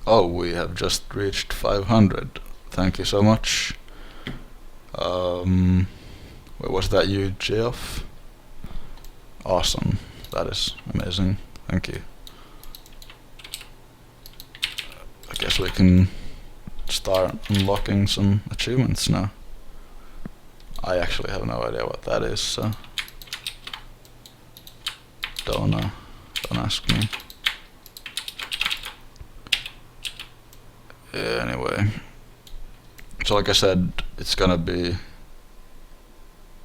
Oh, we have just reached 500. Thank you so much. Wait, was that you, Geoff? Awesome. That is amazing. Thank you. I guess we can start unlocking some achievements now. I actually have no idea what that is, so don't ask me. Yeah, anyway, so like I said, it's gonna be.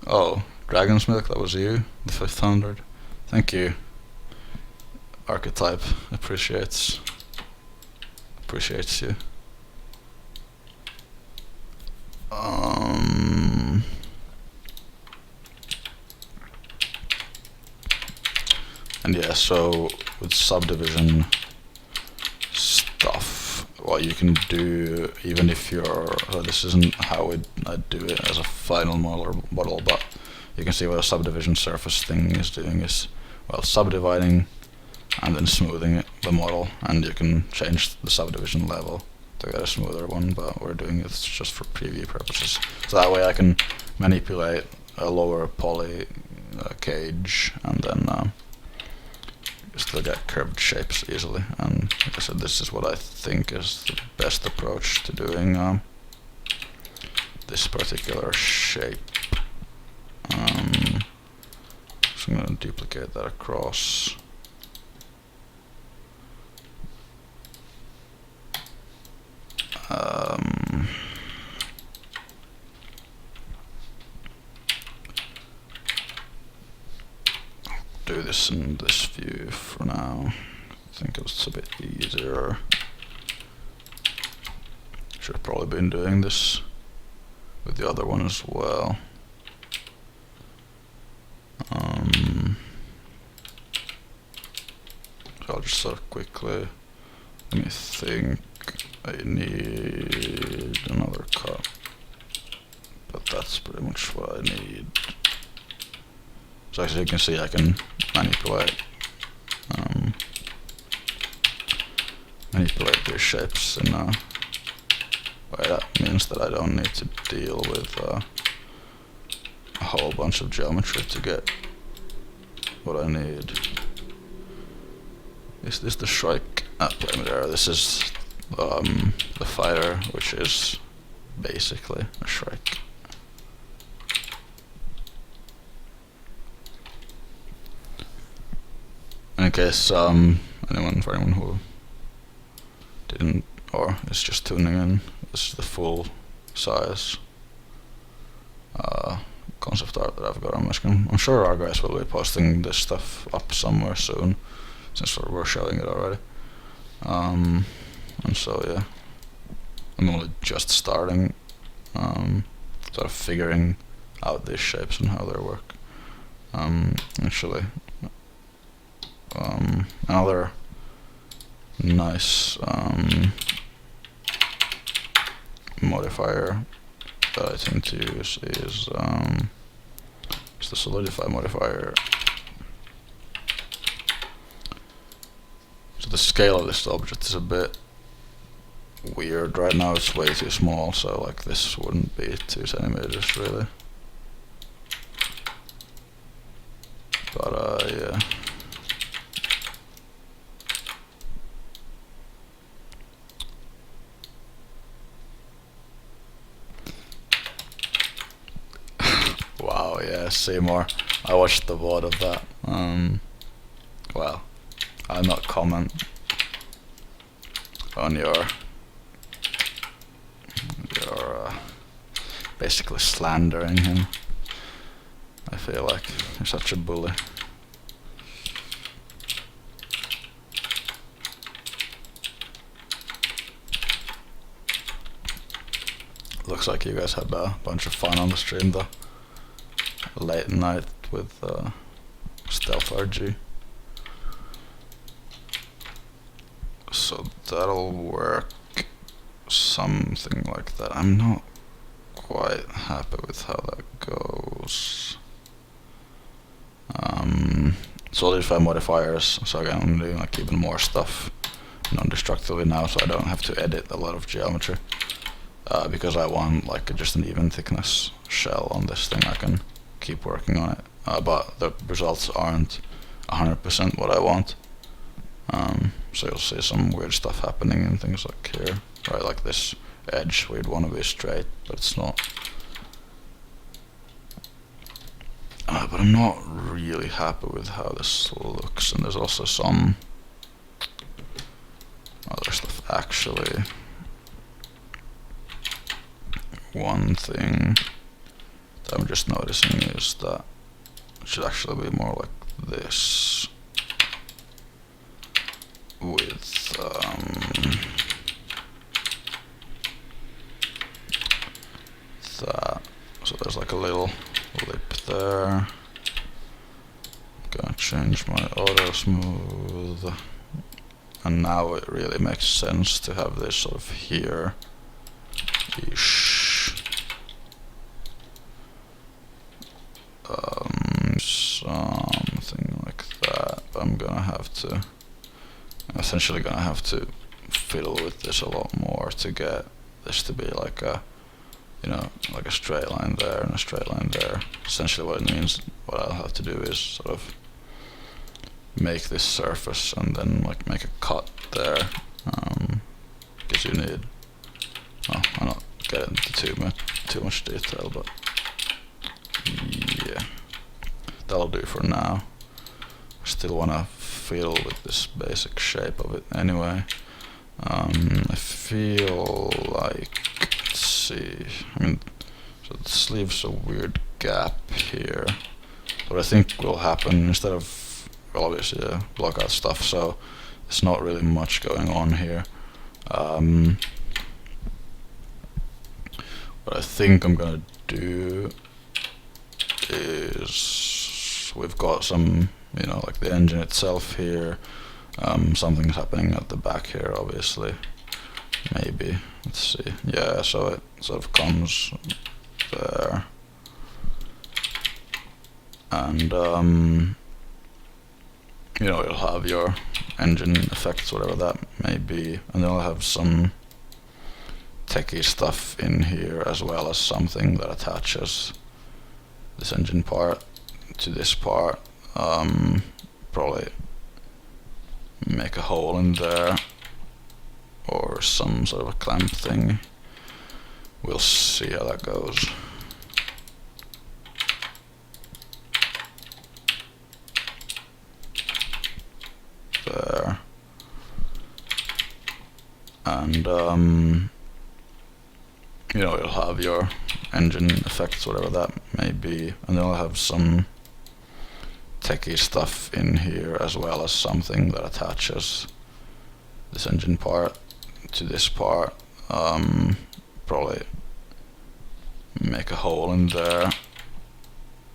Oh, Dragon's Milk, that was you, the 500. Thank you. Archetype appreciates you. And yeah, so with subdivision stuff, what you can do, even if you're, this isn't how I'd do it as a final model, but you can see what a subdivision surface thing is doing is, well, subdividing and then smoothing the model, and you can change the subdivision level to get a smoother one, but we're doing it just for preview purposes. So that way I can manipulate a lower poly cage and then still get curved shapes easily. And like I said, this is what I think is the best approach to doing this particular shape. So I'm going to duplicate that across. Do this in this view for now. I think it's a bit easier. Should have probably been doing this with the other one as well. So I'll just sort of quickly, let me think. I need another cut, but that's pretty much what I need. So as you can see, I can manipulate these shapes in a way that means that I don't need to deal with a whole bunch of geometry to get what I need. Is this the Shrike? Play Midair. This is the fighter, which is basically a Shrike. In case anyone who didn't or is just tuning in, this is the full size concept art that I've got on my screen. I'm sure our guys will be posting this stuff up somewhere soon, since we're showing it already. And so yeah, I'm only just starting sort of figuring out these shapes and how they work. Actually, another nice modifier that I tend to use is the solidify modifier. So the scale of this object is a bit weird right now. It's way too small, so like this wouldn't be 2 centimeters really. But yeah. Wow, yeah, Seymour. I watched the VOD of that. Well, I'll not comment on your basically slandering him. I feel like you're such a bully. Looks like you guys had a bunch of fun on the stream though. Late night with Stealth RG. So that'll work. Something like that. I'm not quite happy with how that goes. Solidify modifiers. So again, I'm doing like even more stuff non-destructively now, so I don't have to edit a lot of geometry. Because I want like just an even thickness shell on this thing, I can keep working on it. But the results aren't 100% what I want. So you'll see some weird stuff happening in things like here, right? Like this edge, we'd want to be straight, but it's not. But I'm not really happy with how this looks, and there's also some other stuff actually. One thing that I'm just noticing is that it should actually be more like this with that. So there's like a little lip there. Gonna change my auto smooth, and now it really makes sense to have this sort of here ish. Something like that. I'm essentially gonna have to fiddle with this a lot more to get this to be like a, you know, like a straight line there and a straight line there. Essentially what it means, what I'll have to do is sort of make this surface and then like make a cut there, because you need, well, I'm not getting into too much detail, but yeah, that'll do for now. I still wanna fiddle with this basic shape of it anyway. I feel like, let's see, I mean, so this leaves a weird gap here. What I think will happen, instead of, well, obviously block out stuff, so there's not really much going on here. What I think I'm gonna do is, we've got some, you know, like the engine itself here. Something's happening at the back here, obviously. Maybe, let's see. Yeah, so it sort of comes there. And, you know, you'll have your engine effects, whatever that may be. And then I'll have some techie stuff in here, as well as something that attaches this engine part to this part. Probably make a hole in there or some sort of a clamp thing. We'll see how that goes. There. And you know, you'll have your engine effects, whatever that may be, and then I'll have some techie stuff in here, as well as something that attaches this engine part to this part. Probably make a hole in there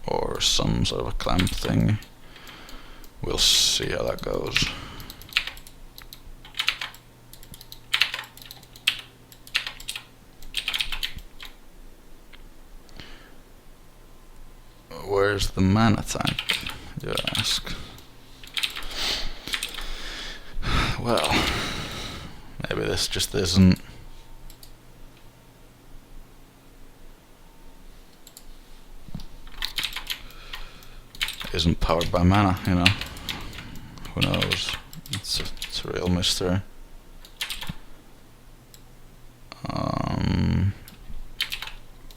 or some sort of a clamp thing. We'll see how that goes. Where's the mana tank, you ask? Well, maybe this just isn't powered by mana, you know. Who knows? It's a real mystery.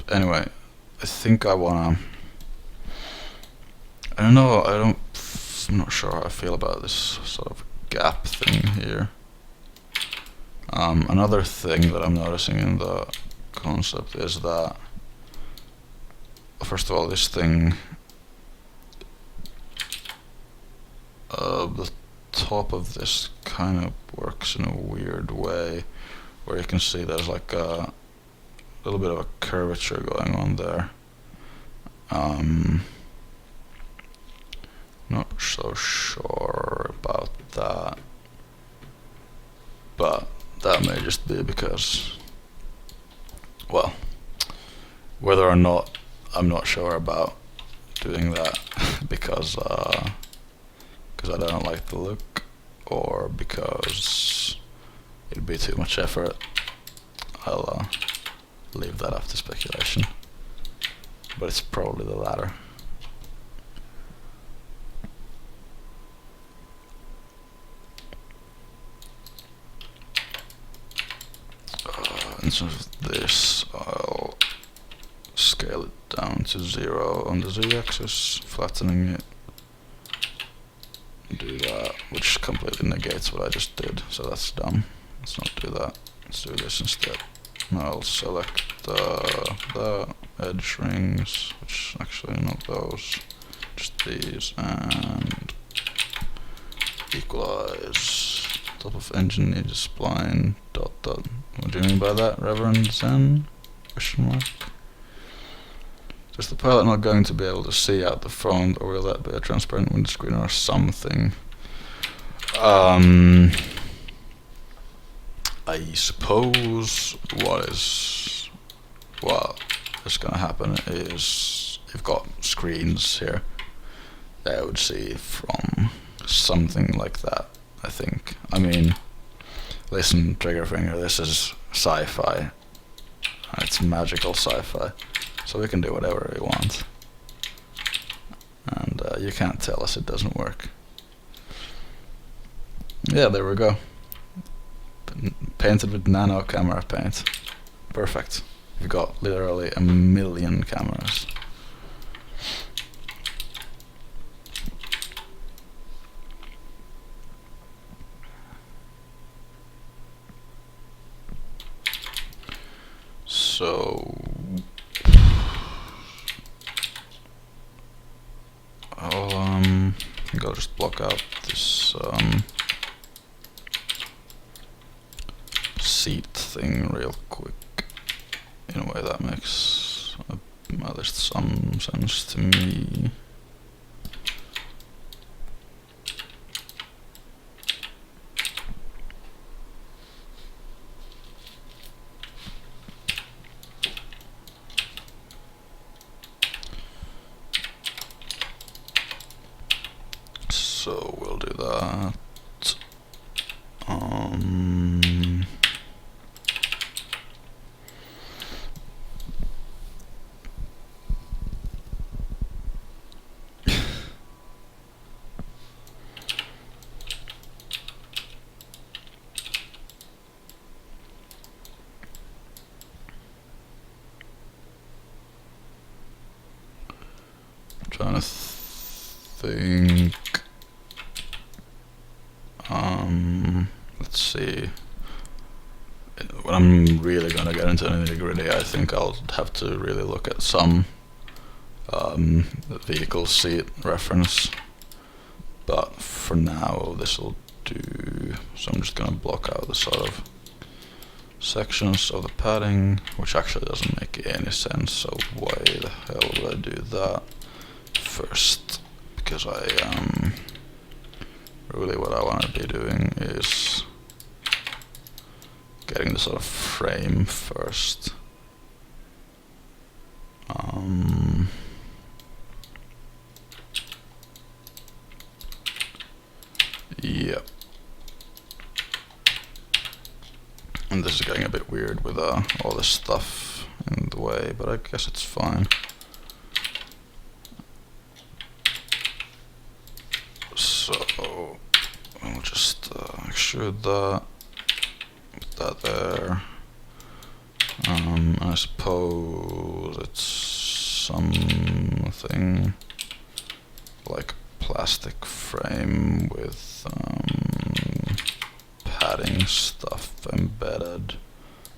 Anyway, I think I wanna. I don't know. I'm not sure how I feel about this sort of gap thing here. Another thing that I'm noticing in the concept is that, first of all, this thing, the top of this kind of works in a weird way, where you can see there's like a little bit of a curvature going on there. Not so sure about that, but that may just be because, well, whether or not, I'm not sure about doing that because I don't like the look, or because it'd be too much effort. I'll leave that up to speculation, but it's probably the latter. Instead of this, I'll scale it down to 0 on the z-axis, flattening it. Do that, which completely negates what I just did, so that's dumb. Let's not do that. Let's do this instead. Now I'll select the edge rings, which actually not those, just these, and equalize. Top of engine needs spline, ... What do you mean by that, Reverend Zen? Question mark. Is the pilot not going to be able to see out the front, or will that be a transparent windscreen or something? I suppose what is gonna happen is you've got screens here that I would see from something like that, I think. I mean, listen, Triggerfinger, this is sci-fi. It's magical sci-fi. So we can do whatever we want. And you can't tell us it doesn't work. Yeah, there we go. Painted with nano camera paint. Perfect. We've got literally 1,000,000 cameras. So I think I'll just block out this seat thing real quick in a way that makes at least some sense to me. So we'll do that. Trying to think. Let's see. When I'm really gonna get into the nitty-gritty, I think I'll have to really look at some vehicle seat reference. But for now, this will do. So I'm just gonna block out the sort of sections of the padding, which actually doesn't make any sense. So why the hell would I do that? first, because really what I want to be doing is getting the sort of frame first. Yep. And this is getting a bit weird with all this stuff in the way, but I guess it's fine. So we'll just extrude that, put that there. I suppose it's something like plastic frame with padding stuff embedded.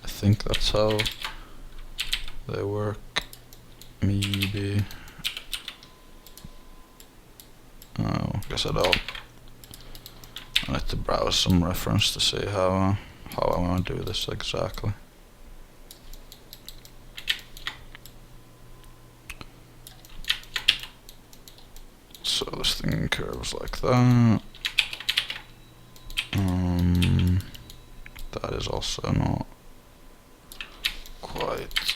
I think that's how they work. Maybe. Oh, guess I don't. I need to browse some reference to see how I want to do this exactly. So this thing curves like that. That is also not quite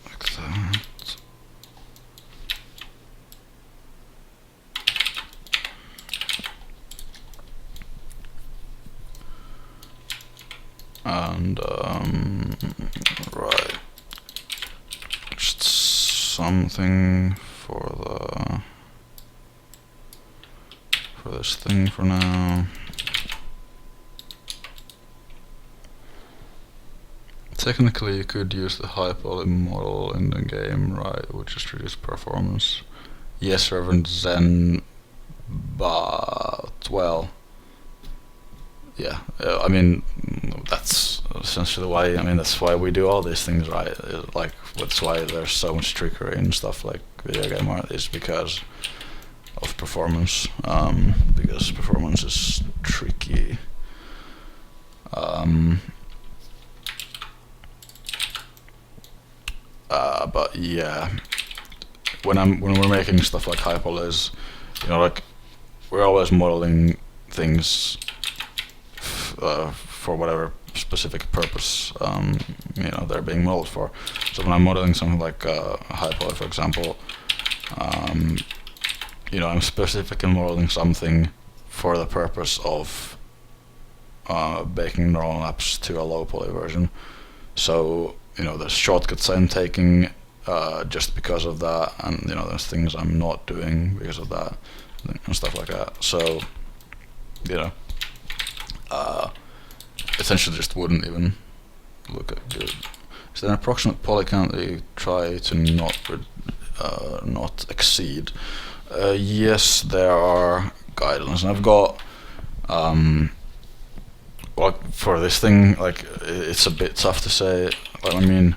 like that. And right, just something for this thing for now. Technically, you could use the high poly model in the game, right, which just reduces performance. Yes, Reverend Zen, but well, yeah. I mean, that's essentially why. I mean, that's why we do all these things, right? Like, that's why there's so much trickery and stuff like video game art, is because of performance. Because performance is tricky. But yeah, when we're making stuff like high polys, you know, like we're always modeling things for whatever specific purpose you know they're being modeled for. So when I'm modeling something like high poly, for example, you know, I'm specifically modeling something for the purpose of making neural maps to a low poly version. So you know, there's shortcuts I'm taking just because of that, and you know, there's things I'm not doing because of that, and stuff like that. So, you know, essentially just wouldn't even look at good. Is there an approximate poly count that you try to not exceed? Yes, there are guidelines, and I've got well, for this thing, like it's a bit tough to say. Like, I mean,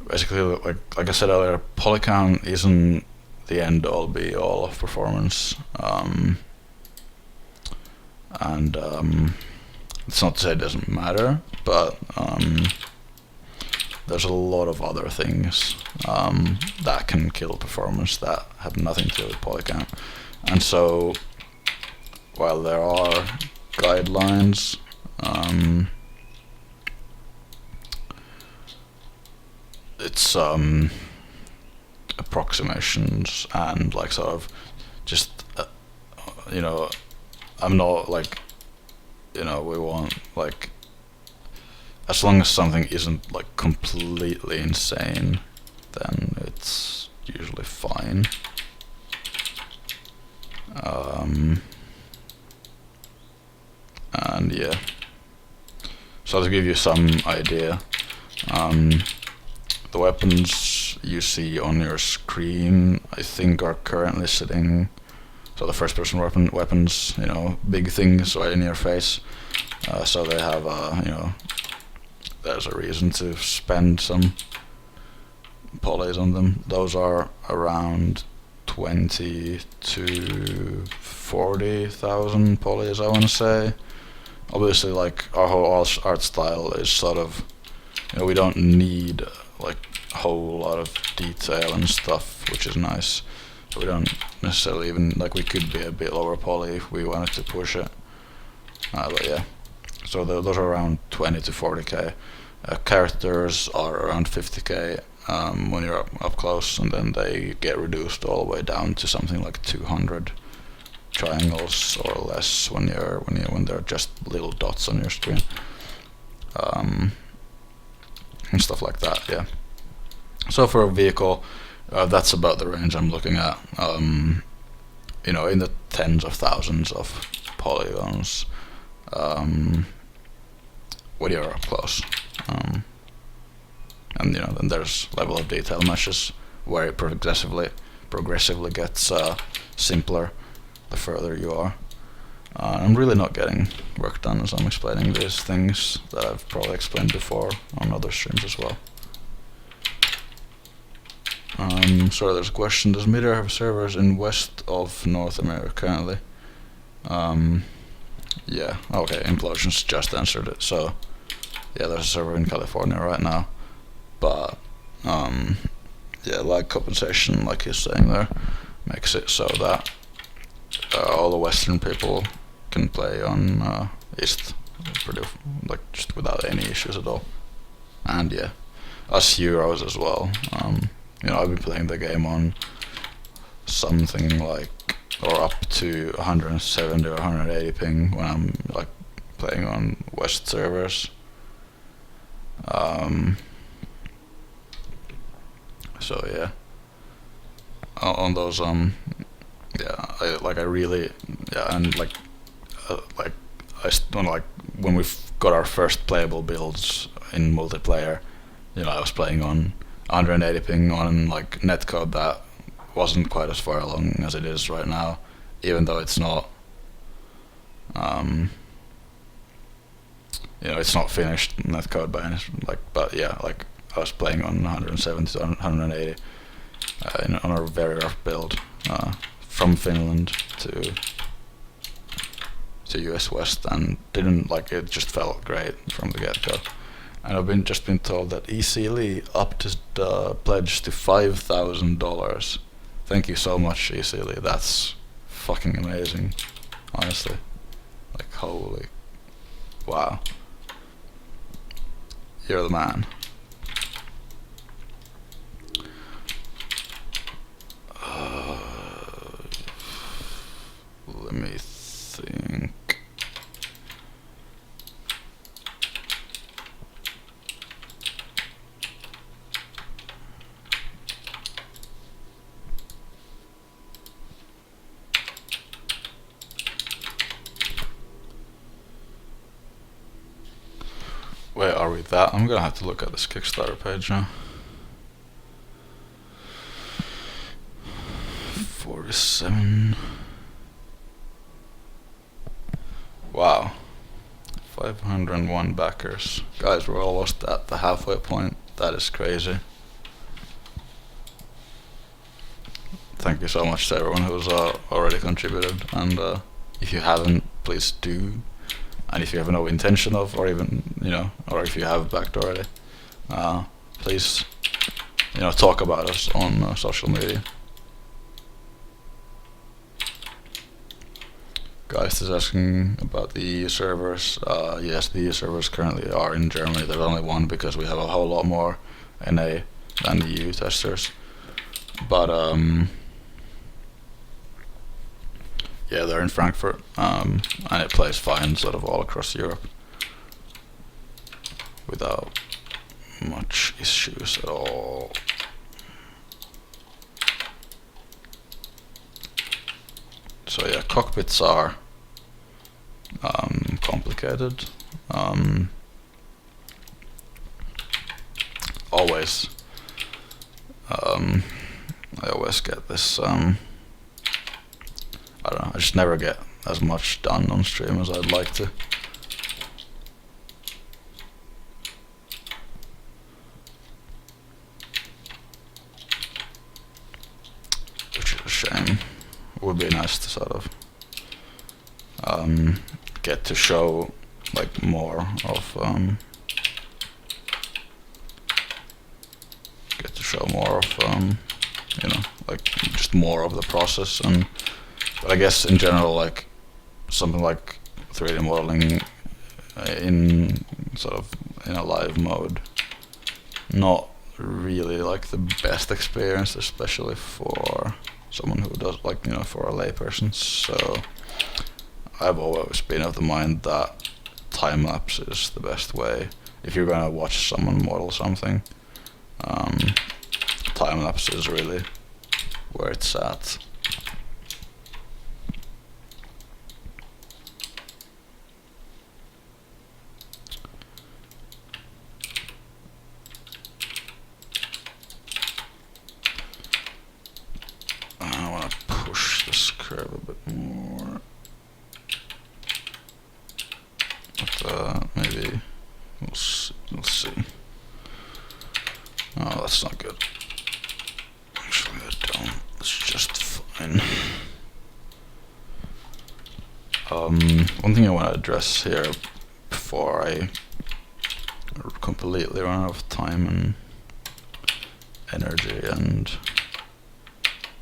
basically, like I said earlier, poly count isn't the end all be all of performance, and it's not to say it doesn't matter, but there's a lot of other things that can kill performance that have nothing to do with poly count, and so while there are guidelines, it's approximations and like sort of just you know, I'm not like, you know, we want like, as long as something isn't like completely insane, then it's usually fine. And yeah, so to give you some idea, the weapons you see on your screen, I think, are currently sitting, so the first person weapons, you know, big things right in your face, so they have, you know, there's a reason to spend some polys on them. Those are around 20 to 40,000 polys, I want to say. Obviously, like, our whole art style is sort of, you know, we don't need like a whole lot of detail and stuff, which is nice. So we don't necessarily even, like, we could be a bit lower poly if we wanted to push it. But yeah, so those are around 20 to 40k. Characters are around 50k when you're up close, and then they get reduced all the way down to something like 200 triangles or less when they're just little dots on your screen, and stuff like that. Yeah. So for a vehicle, that's about the range I'm looking at. You know, in the tens of thousands of polygons when you're up close. And you know, then there's level of detail meshes where it progressively gets simpler the further you are. I'm really not getting work done as I'm explaining these things that I've probably explained before on other streams as well. So there's a question: does Midair have servers in west of North America currently? Yeah, okay, Implosions just answered it. So yeah, there's a server in California right now, but yeah, lag compensation, like he's saying there, makes it so that all the Western people can play on East, like just without any issues at all. And yeah, us Euros as well. You know, I've been playing the game on something like, or up to 170 or 180 ping when I'm like playing on West servers. So yeah, on those yeah, I really, yeah, and like when we've got our first playable builds in multiplayer, you know, I was playing on 180 ping on like netcode that wasn't quite as far along as it is right now, even though it's not, you know, it's not finished netcode by any, like, but yeah, like I was playing on 170 to 180 on a very rough build from Finland to US West, and didn't like it, just felt great from the get-go. And I've just been told that EC Lee upped his pledge to $5,000. Thank you so much, EC Lee. That's fucking amazing, honestly. Like, holy, wow. You're the man. Let me think. Where are we that? I'm gonna have to look at this Kickstarter page now. 47. Wow. 501 backers. Guys, we're almost at the halfway point. That is crazy. Thank you so much to everyone who's already contributed, and if you haven't, please do. And if you have no intention of, or even, you know, or if you have backed already, please, you know, talk about us on social media. Guys is asking about the EU servers. Yes, the EU servers currently are in Germany. There's only one because we have a whole lot more NA than the EU testers. But yeah, they're in Frankfurt, and it plays fine sort of all across Europe without much issues at all. So yeah, cockpits are complicated. Always, I always get this. I don't know. I just never get as much done on stream as I'd like to. Which is a shame. It would be nice to sort of get to show like more of show more of you know, like just more of the process. And but I guess in general, like something like 3D modeling in sort of in a live mode, not really like the best experience, especially for someone who does, like, you know, for a layperson. So I've always been of the mind that time lapse is the best way if you're gonna watch someone model something. Time lapse is really where it's at. I want to push this curve a bit more, but maybe we'll see. Oh, that's not good. Actually, I don't. It's just fine. One thing I want to address here before I completely run out of time and energy and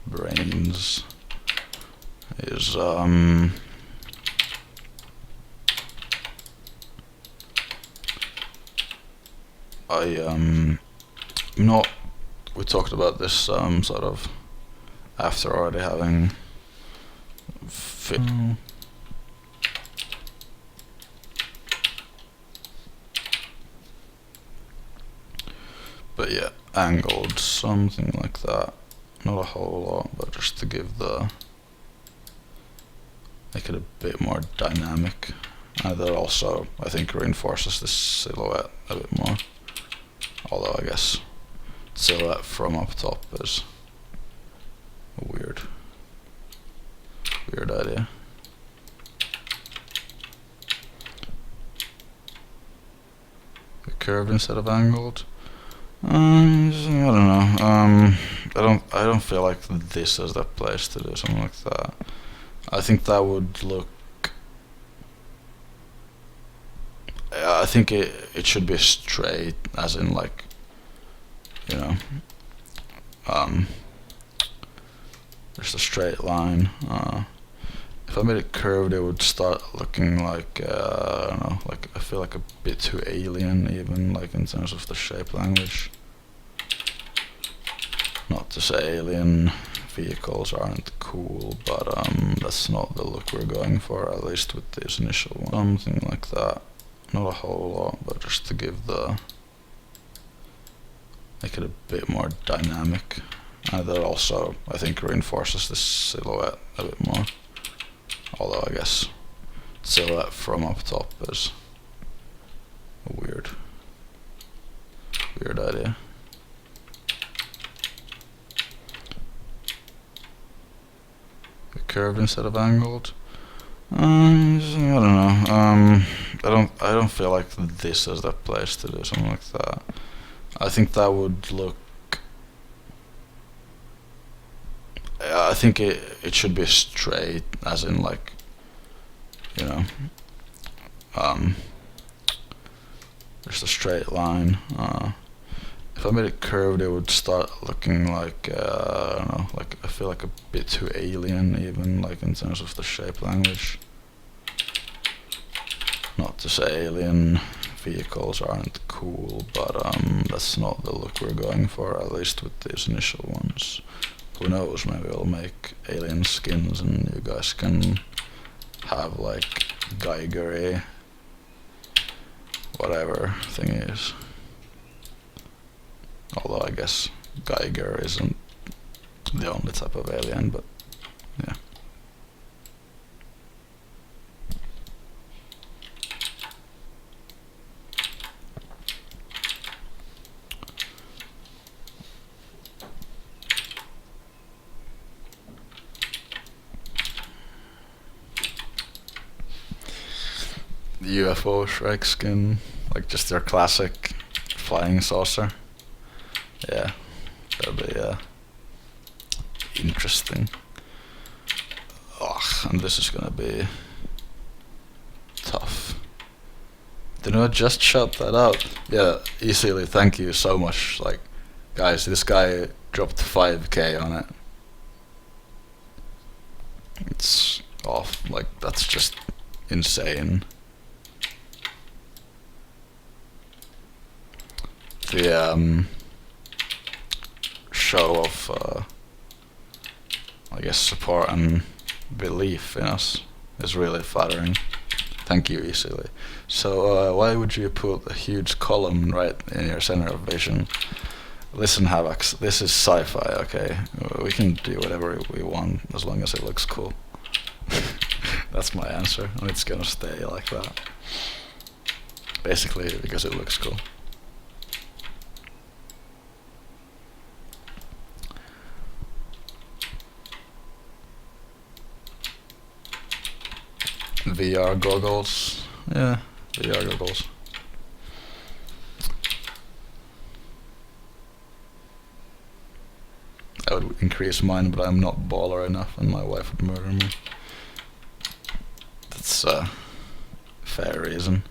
brains is not. We talked about this sort of after already having but yeah, angled, something like that. Not a whole lot, but just to give make it a bit more dynamic. And that also, I think, reinforces the silhouette a bit more. Although I guess silhouette from up top is a weird idea. Curved instead of angled. I don't know. I don't feel like this is the place to do something like that. I think that would look. I think it should be straight, as in, like, you know, just a straight line. If I made it curved, it would start looking like, I don't know, like, I feel like a bit too alien, even, like, in terms of the shape language. Not to say alien vehicles aren't cool, but that's not the look we're going for, at least with this initial one. Something like that. Not a whole lot, but just to give make it a bit more dynamic. And that also, I think, reinforces the silhouette a bit more. Although I guess silhouette from up top is a weird idea. Curved instead of angled. I don't know. I don't feel like this is the place to do something like that. I think that would look. I think it should be straight, as in, like, you know, just a straight line. If I made it curved, it would start looking like, I don't know, like, I feel like a bit too alien, even, like, in terms of the shape language. Not to say alien vehicles aren't cool, but that's not the look we're going for, at least with these initial ones. Who knows, maybe we'll make alien skins and you guys can have, like, Geiger-y whatever thing is. Although I guess Geiger isn't the only type of alien, but yeah. UFO Shrek skin, like just your classic flying saucer. Yeah, that'd be interesting. Ugh, and this is gonna be tough. Didn't I just shut that out? Yeah, easily. Thank you so much. Like, Guys, this guy dropped 5k on it. It's off, like, that's just insane. The show of I guess support and belief in us is really flattering. Thank you, easily. So why would you put a huge column right in your center of vision? Listen, Havax, this is sci-fi, okay? We can do whatever we want as long as it looks cool. That's my answer, and it's gonna stay like that. Basically, because it looks cool. VR goggles. Yeah, VR goggles. I would increase mine, but I'm not baller enough and my wife would murder me. That's a fair reason.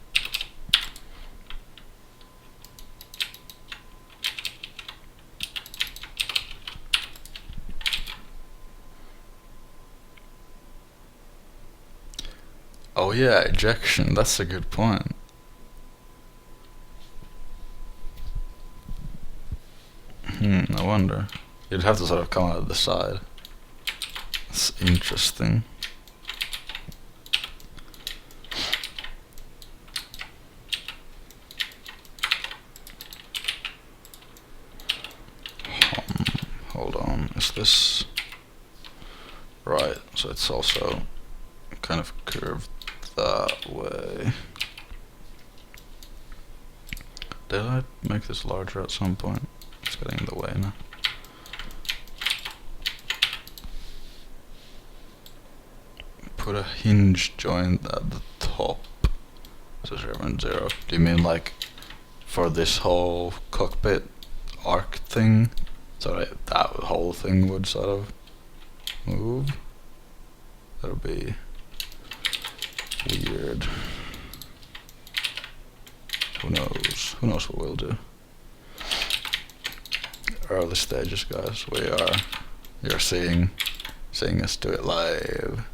Oh yeah, ejection, that's a good point. I wonder. You'd have to sort of come out of the side. That's interesting. Hold on, is this right? So it's also kind of curved that way. Did I make this larger at some point? It's getting in the way now. Put a hinge joint at the top. So 0 and 0. Do you mean like for this whole cockpit arc thing? So that whole thing would sort of move? That would be weird. Who knows? Who knows what we'll do? Early stages, guys. You're seeing us do it live.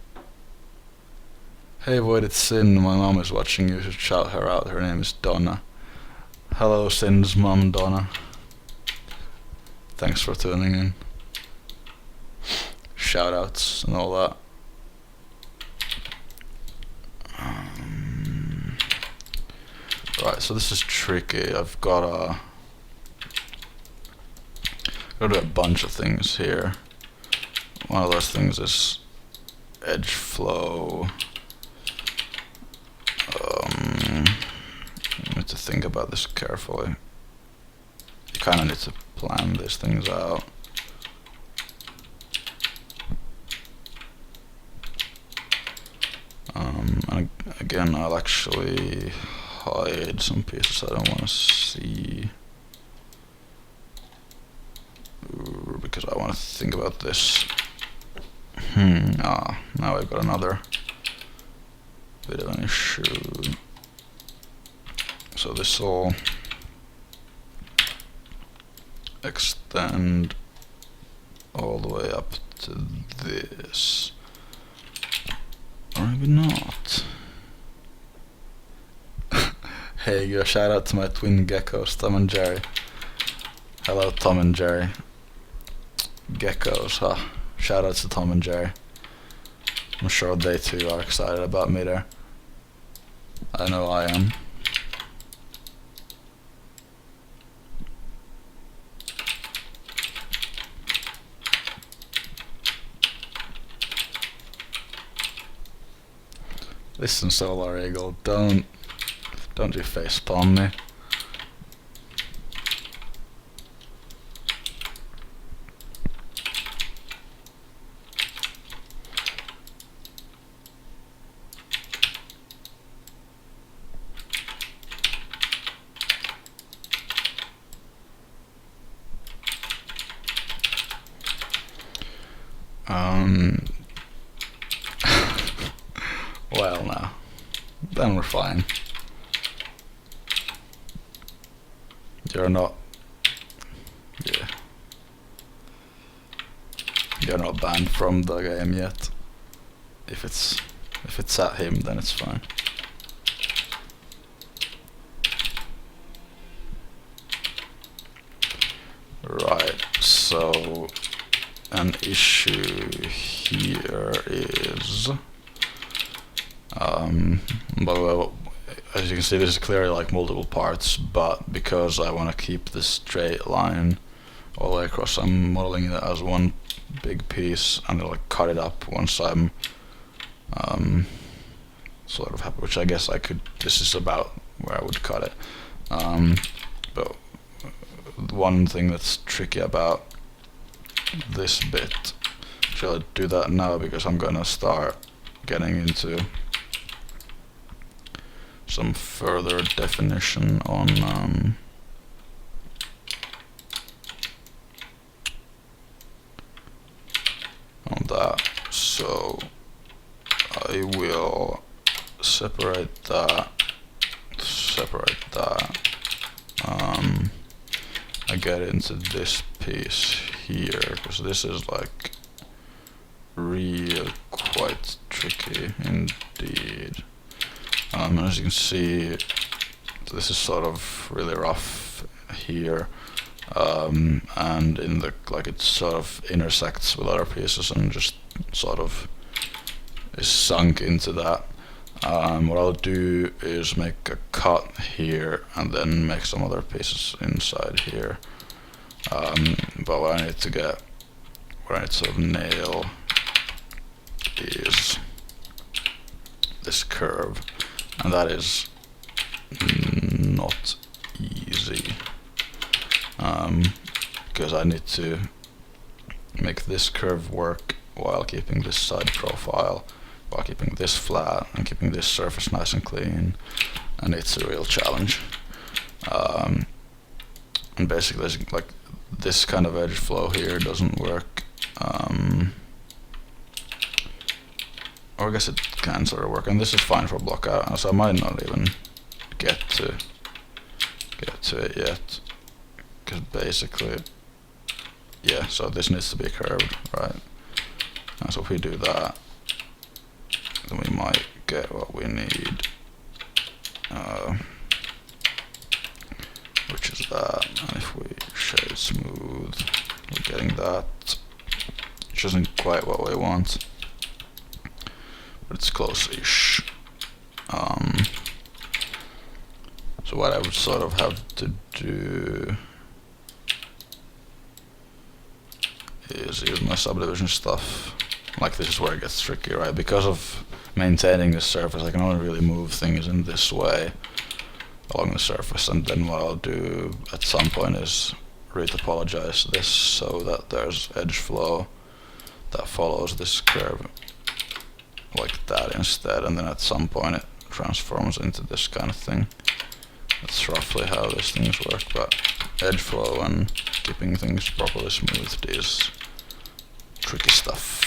Hey Void, it's Sin. My mom is watching. You should shout her out. Her name is Donna. Hello, Sin's mom, Donna. Thanks for tuning in. Shoutouts and all that. Right, so this is tricky. I've got a bunch of things here. One of those things is edge flow. I need to think about this carefully. You kind of need to plan these things out. And again, I'll actually hide some pieces I don't want to see. Because I want to think about this. Now I've got another bit of an issue. So this will extend all the way up to this. Or maybe not. Hey, a shout out to my twin geckos, Tom and Jerry. Hello, Tom and Jerry. Geckos, huh? Shout out to Tom and Jerry. I'm sure they too are excited about Midair. I know I am. Listen, Solar Eagle, don't you facepalm me. Well, now, then we're fine. You're not. Yeah. you're not banned from the game yet. If it's at him, then it's fine. Right, so an issue here is well, as you can see, this is clearly like multiple parts, but because I want to keep this straight line all the way across, I'm modeling it as one big piece and I'll like cut it up once I'm sort of happy, which I guess I could, this is about where I would cut it. But one thing that's tricky about this bit, shall I do that now because I'm gonna start getting into some further definition on that. So I will separate that. I get into this piece here because this is like real quite tricky indeed. As you can see, this is sort of really rough here, and in the like it sort of intersects with other pieces and just sort of is sunk into that. What I'll do is make a cut here and then make some other pieces inside here. But what I need to sort of nail is this curve, and that is not easy because I need to make this curve work while keeping this side profile, while keeping this flat and keeping this surface nice and clean, and it's a real challenge. And basically, like this kind of edge flow here doesn't work. Or I guess it can sort of work, and this is fine for block out, so I might not even get to it yet, because basically, yeah, so this needs to be curved, right? And so if we do that, then we might get what we need, which is that. And if we shade smooth, we're getting that, which isn't quite what we want, but it's close-ish. So what I would sort of have to do is use my subdivision stuff. Like, this is where it gets tricky, right? Because of maintaining the surface, I can only really move things in this way along the surface, and then what I'll do at some point is retopologize this so that there's edge flow that follows this curve like that instead, and then at some point it transforms into this kind of thing. That's roughly how these things work, but edge flow and keeping things properly smoothed is tricky stuff.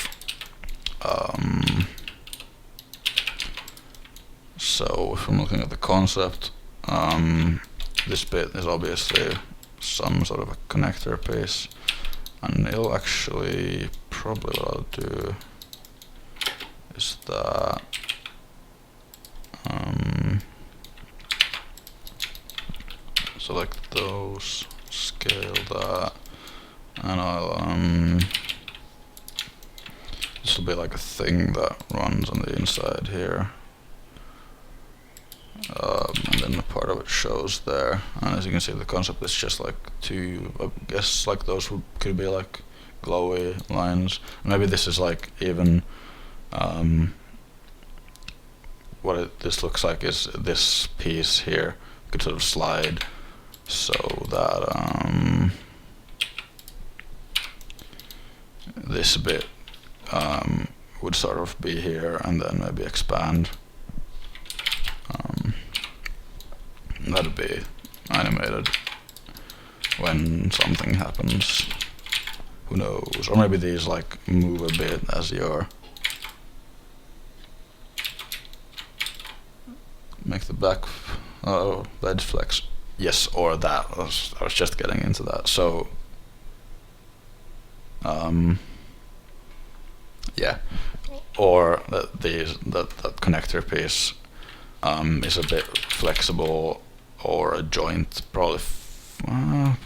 So if I'm looking at the concept, this bit is obviously some sort of a connector piece, and it'll actually, probably what I'll do is that select those, scale that, and I'll this will be like a thing that runs on the inside here, and then a part of it shows there. And as you can see, the concept is just like two, I guess like those could be like glowy lines. Maybe this is like even what this looks like is this piece here could sort of slide so that this bit would sort of be here and then maybe expand. That'd be animated when something happens. Who knows? Or maybe these like move a bit as you're make the back bed flex. Yes, or that. I was just getting into that. So yeah, or that that connector piece is a bit flexible, or a joint, probably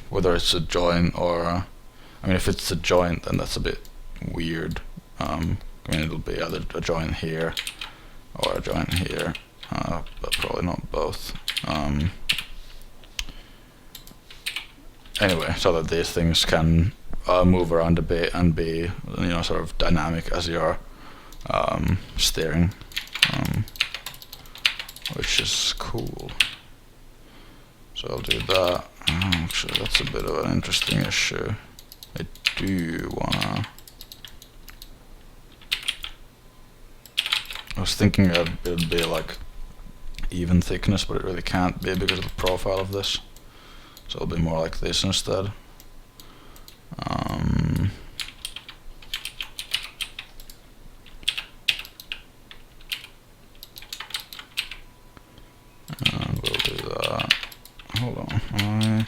whether it's a joint or I mean if it's a joint then that's a bit weird. I mean it'll be either a joint here or a joint here, but probably not both. Anyway, so that these things can move around a bit and be, you know, sort of dynamic as you're steering, which is cool. So I'll do that. Actually, that's a bit of an interesting issue. I do wanna. I was thinking that it would be like even thickness, but it really can't be because of the profile of this. So it'll be more like this instead. And we'll do that. Hold on.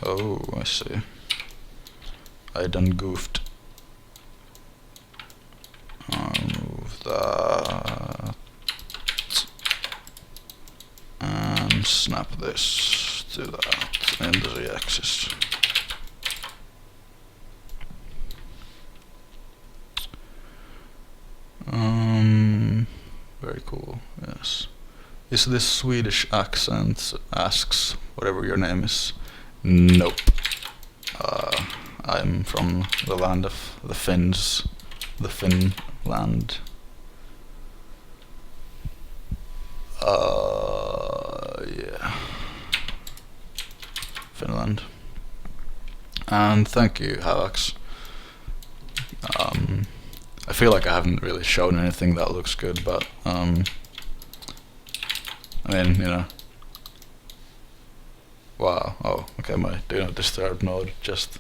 Oh, I see. I done goofed. I'll move that and snap this to that in the z-axis. Very cool. Yes. Is this Swedish accent? Asks whatever your name is. Nope. I'm from the land of the Finns. The Finland. Yeah. Finland. And thank you, Havax. I feel like I haven't really shown anything that looks good, but I mean, you know. Wow. Oh, okay. My do not disturb node just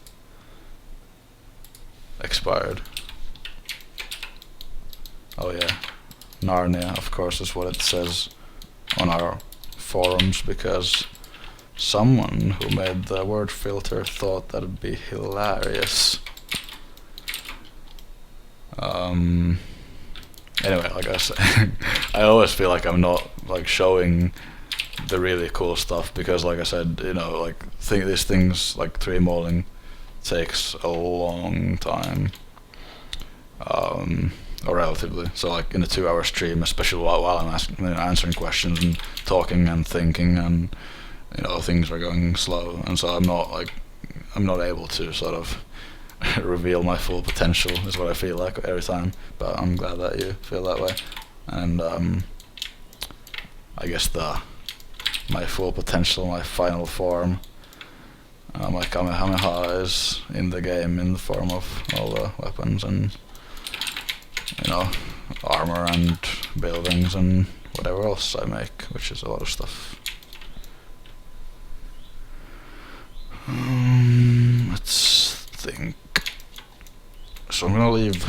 expired. Oh yeah, Narnia, of course, is what it says on our forums, because someone who made the word filter thought that'd be hilarious. Anyway, like I said, I always feel like I'm not like showing the really cool stuff, because like I said, you know, like these things like 3D modeling takes a long time, or relatively. So like in a 2-hour stream, especially while I'm answering questions and talking and thinking, and you know, things are going slow, and so I'm not able to sort of reveal my full potential, is what I feel like every time. But I'm glad that you feel that way, and I guess my full potential, my final form, my Kamehameha is in the game in the form of all the weapons and, you know, armor and buildings and whatever else I make, which is a lot of stuff. Let's think. So I'm gonna leave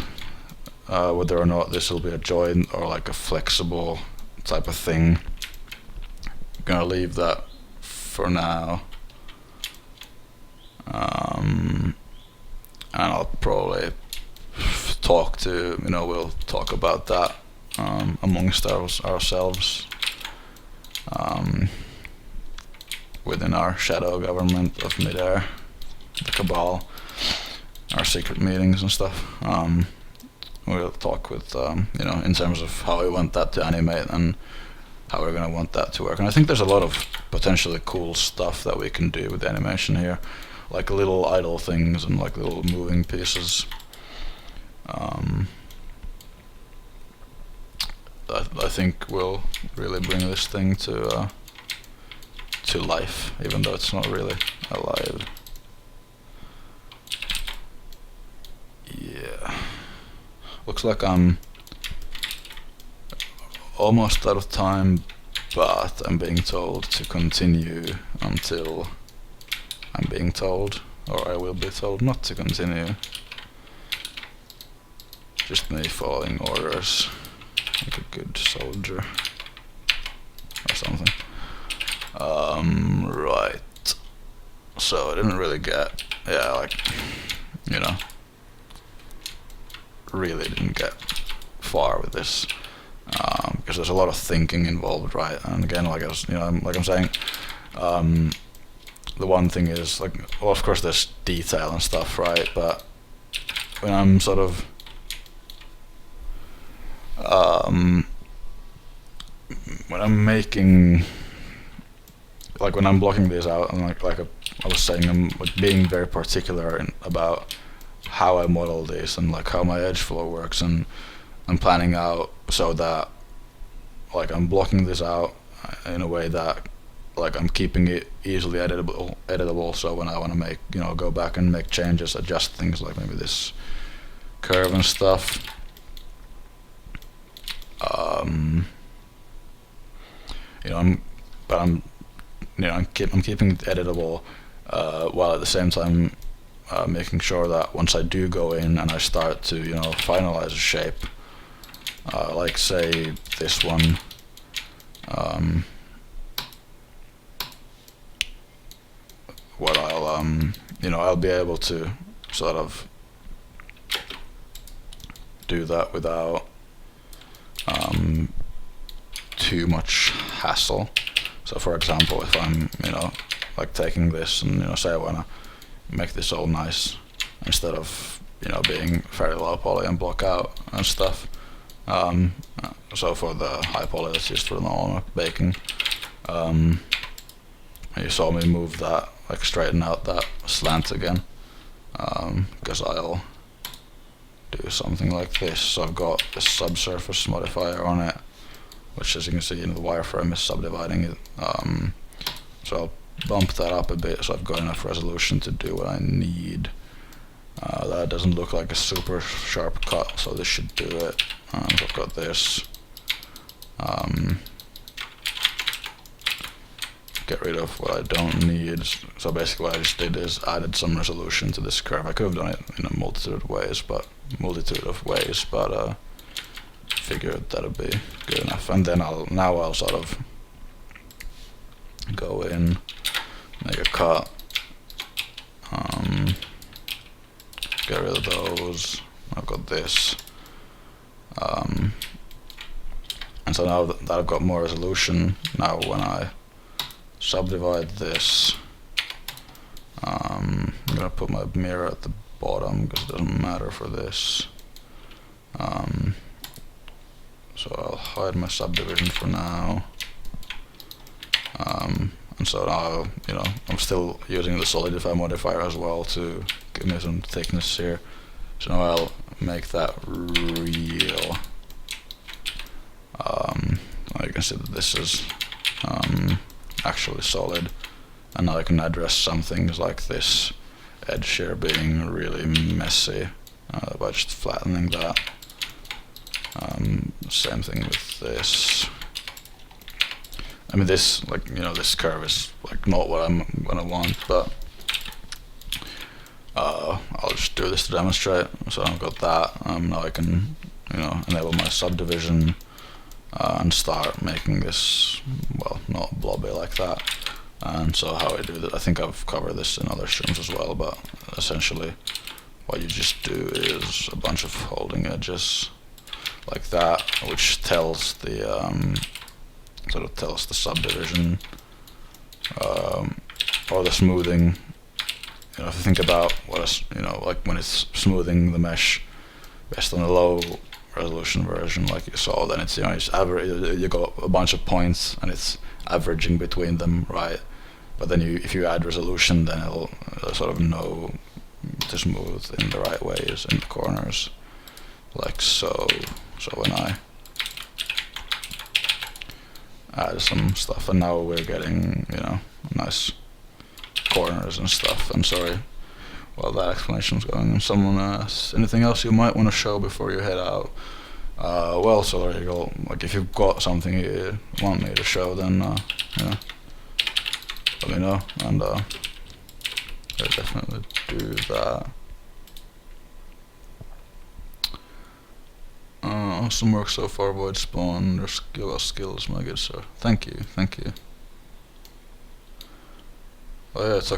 whether or not this will be a joint or like a flexible type of thing. I'm gonna leave that for now. And I'll probably talk to, you know, we'll talk about that amongst ourselves within our shadow government of Midair, the Cabal, our secret meetings and stuff. We'll talk with, you know, in terms of how we want that to animate and how we're going to want that to work. And I think there's a lot of potentially cool stuff that we can do with the animation here, like little idle things and like little moving pieces. I think will really bring this thing to life, even though it's not really alive. Yeah. Looks like I'm almost out of time, but I'm being told to continue until I'm being told, or I will be told not to continue. Just me following orders like a good soldier or something. Right. So I didn't really get, yeah, like, you know, really didn't get far with this, because there's a lot of thinking involved, right? And again, like I'm saying, the one thing is, like, well, of course there's detail and stuff, right? But when I'm sort of when I'm making, like when I'm blocking these out, and I was saying, I'm like being very particular about how I model this and like how my edge flow works, and I'm planning out so that like I'm blocking this out in a way that like I'm keeping it easily editable. So when I want to make, go back and make changes, adjust things like maybe this curve and stuff, I'm keeping it editable, while at the same time making sure that once I do go in and I start to finalize a shape, like say this one, what I'll be able to sort of do that without too much hassle. So for example, if I'm like taking this and say I want to make this all nice, instead of being very low poly and block out and stuff, so for the high poly, that's just for the normal baking. You saw me move that, like straighten out that slant again, because I'll do something like this. So I've got this subsurface modifier on it, which, as you can see, the wireframe is subdividing it. So I'll bump that up a bit so I've got enough resolution to do what I need. That doesn't look like a super sharp cut, so this should do it. So I've got this. Get rid of what I don't need. So basically what I just did is added some resolution to this curve. I could have done it in a multitude of ways, but figured that'd be good enough. And then I'll sort of go in, make a cut, get rid of those. I've got this, and so now that I've got more resolution, now when I subdivide this, I'm gonna put my mirror at the bottom because it doesn't matter for this. So I'll hide my subdivision for now. And so now, I'm still using the solidify modifier as well to give me some thickness here. So now I'll make that real. Now you can see that this is actually solid, and now I can address some things like this edge here being really messy by just flattening that. Same thing with this. I mean, this, like, this curve is like not what I'm gonna want, but I'll just do this to demonstrate. So I've got that. Now I can, enable my subdivision and start making this, well, not blobby like that. And so how I do that, I think I've covered this in other streams as well, but essentially what you just do is a bunch of holding edges like that, which tells the tells the subdivision or the smoothing. If you think about what like when it's smoothing the mesh based on a low resolution version, like you saw, then it's it's you got a bunch of points and it's averaging between them, right? But then if you add resolution, then it'll sort of know to smooth in the right ways in the corners, like so. So when I add some stuff, and now we're getting nice corners and stuff. I'm sorry while that explanation's going on. Someone asks, anything else you might want to show before you head out? Well, so there you go. Like, if you've got something you want me to show, then let me know, and I'll definitely do that. Awesome work so far, Voidspawn. Your skills, my good sir. Thank you. Oh yeah, it took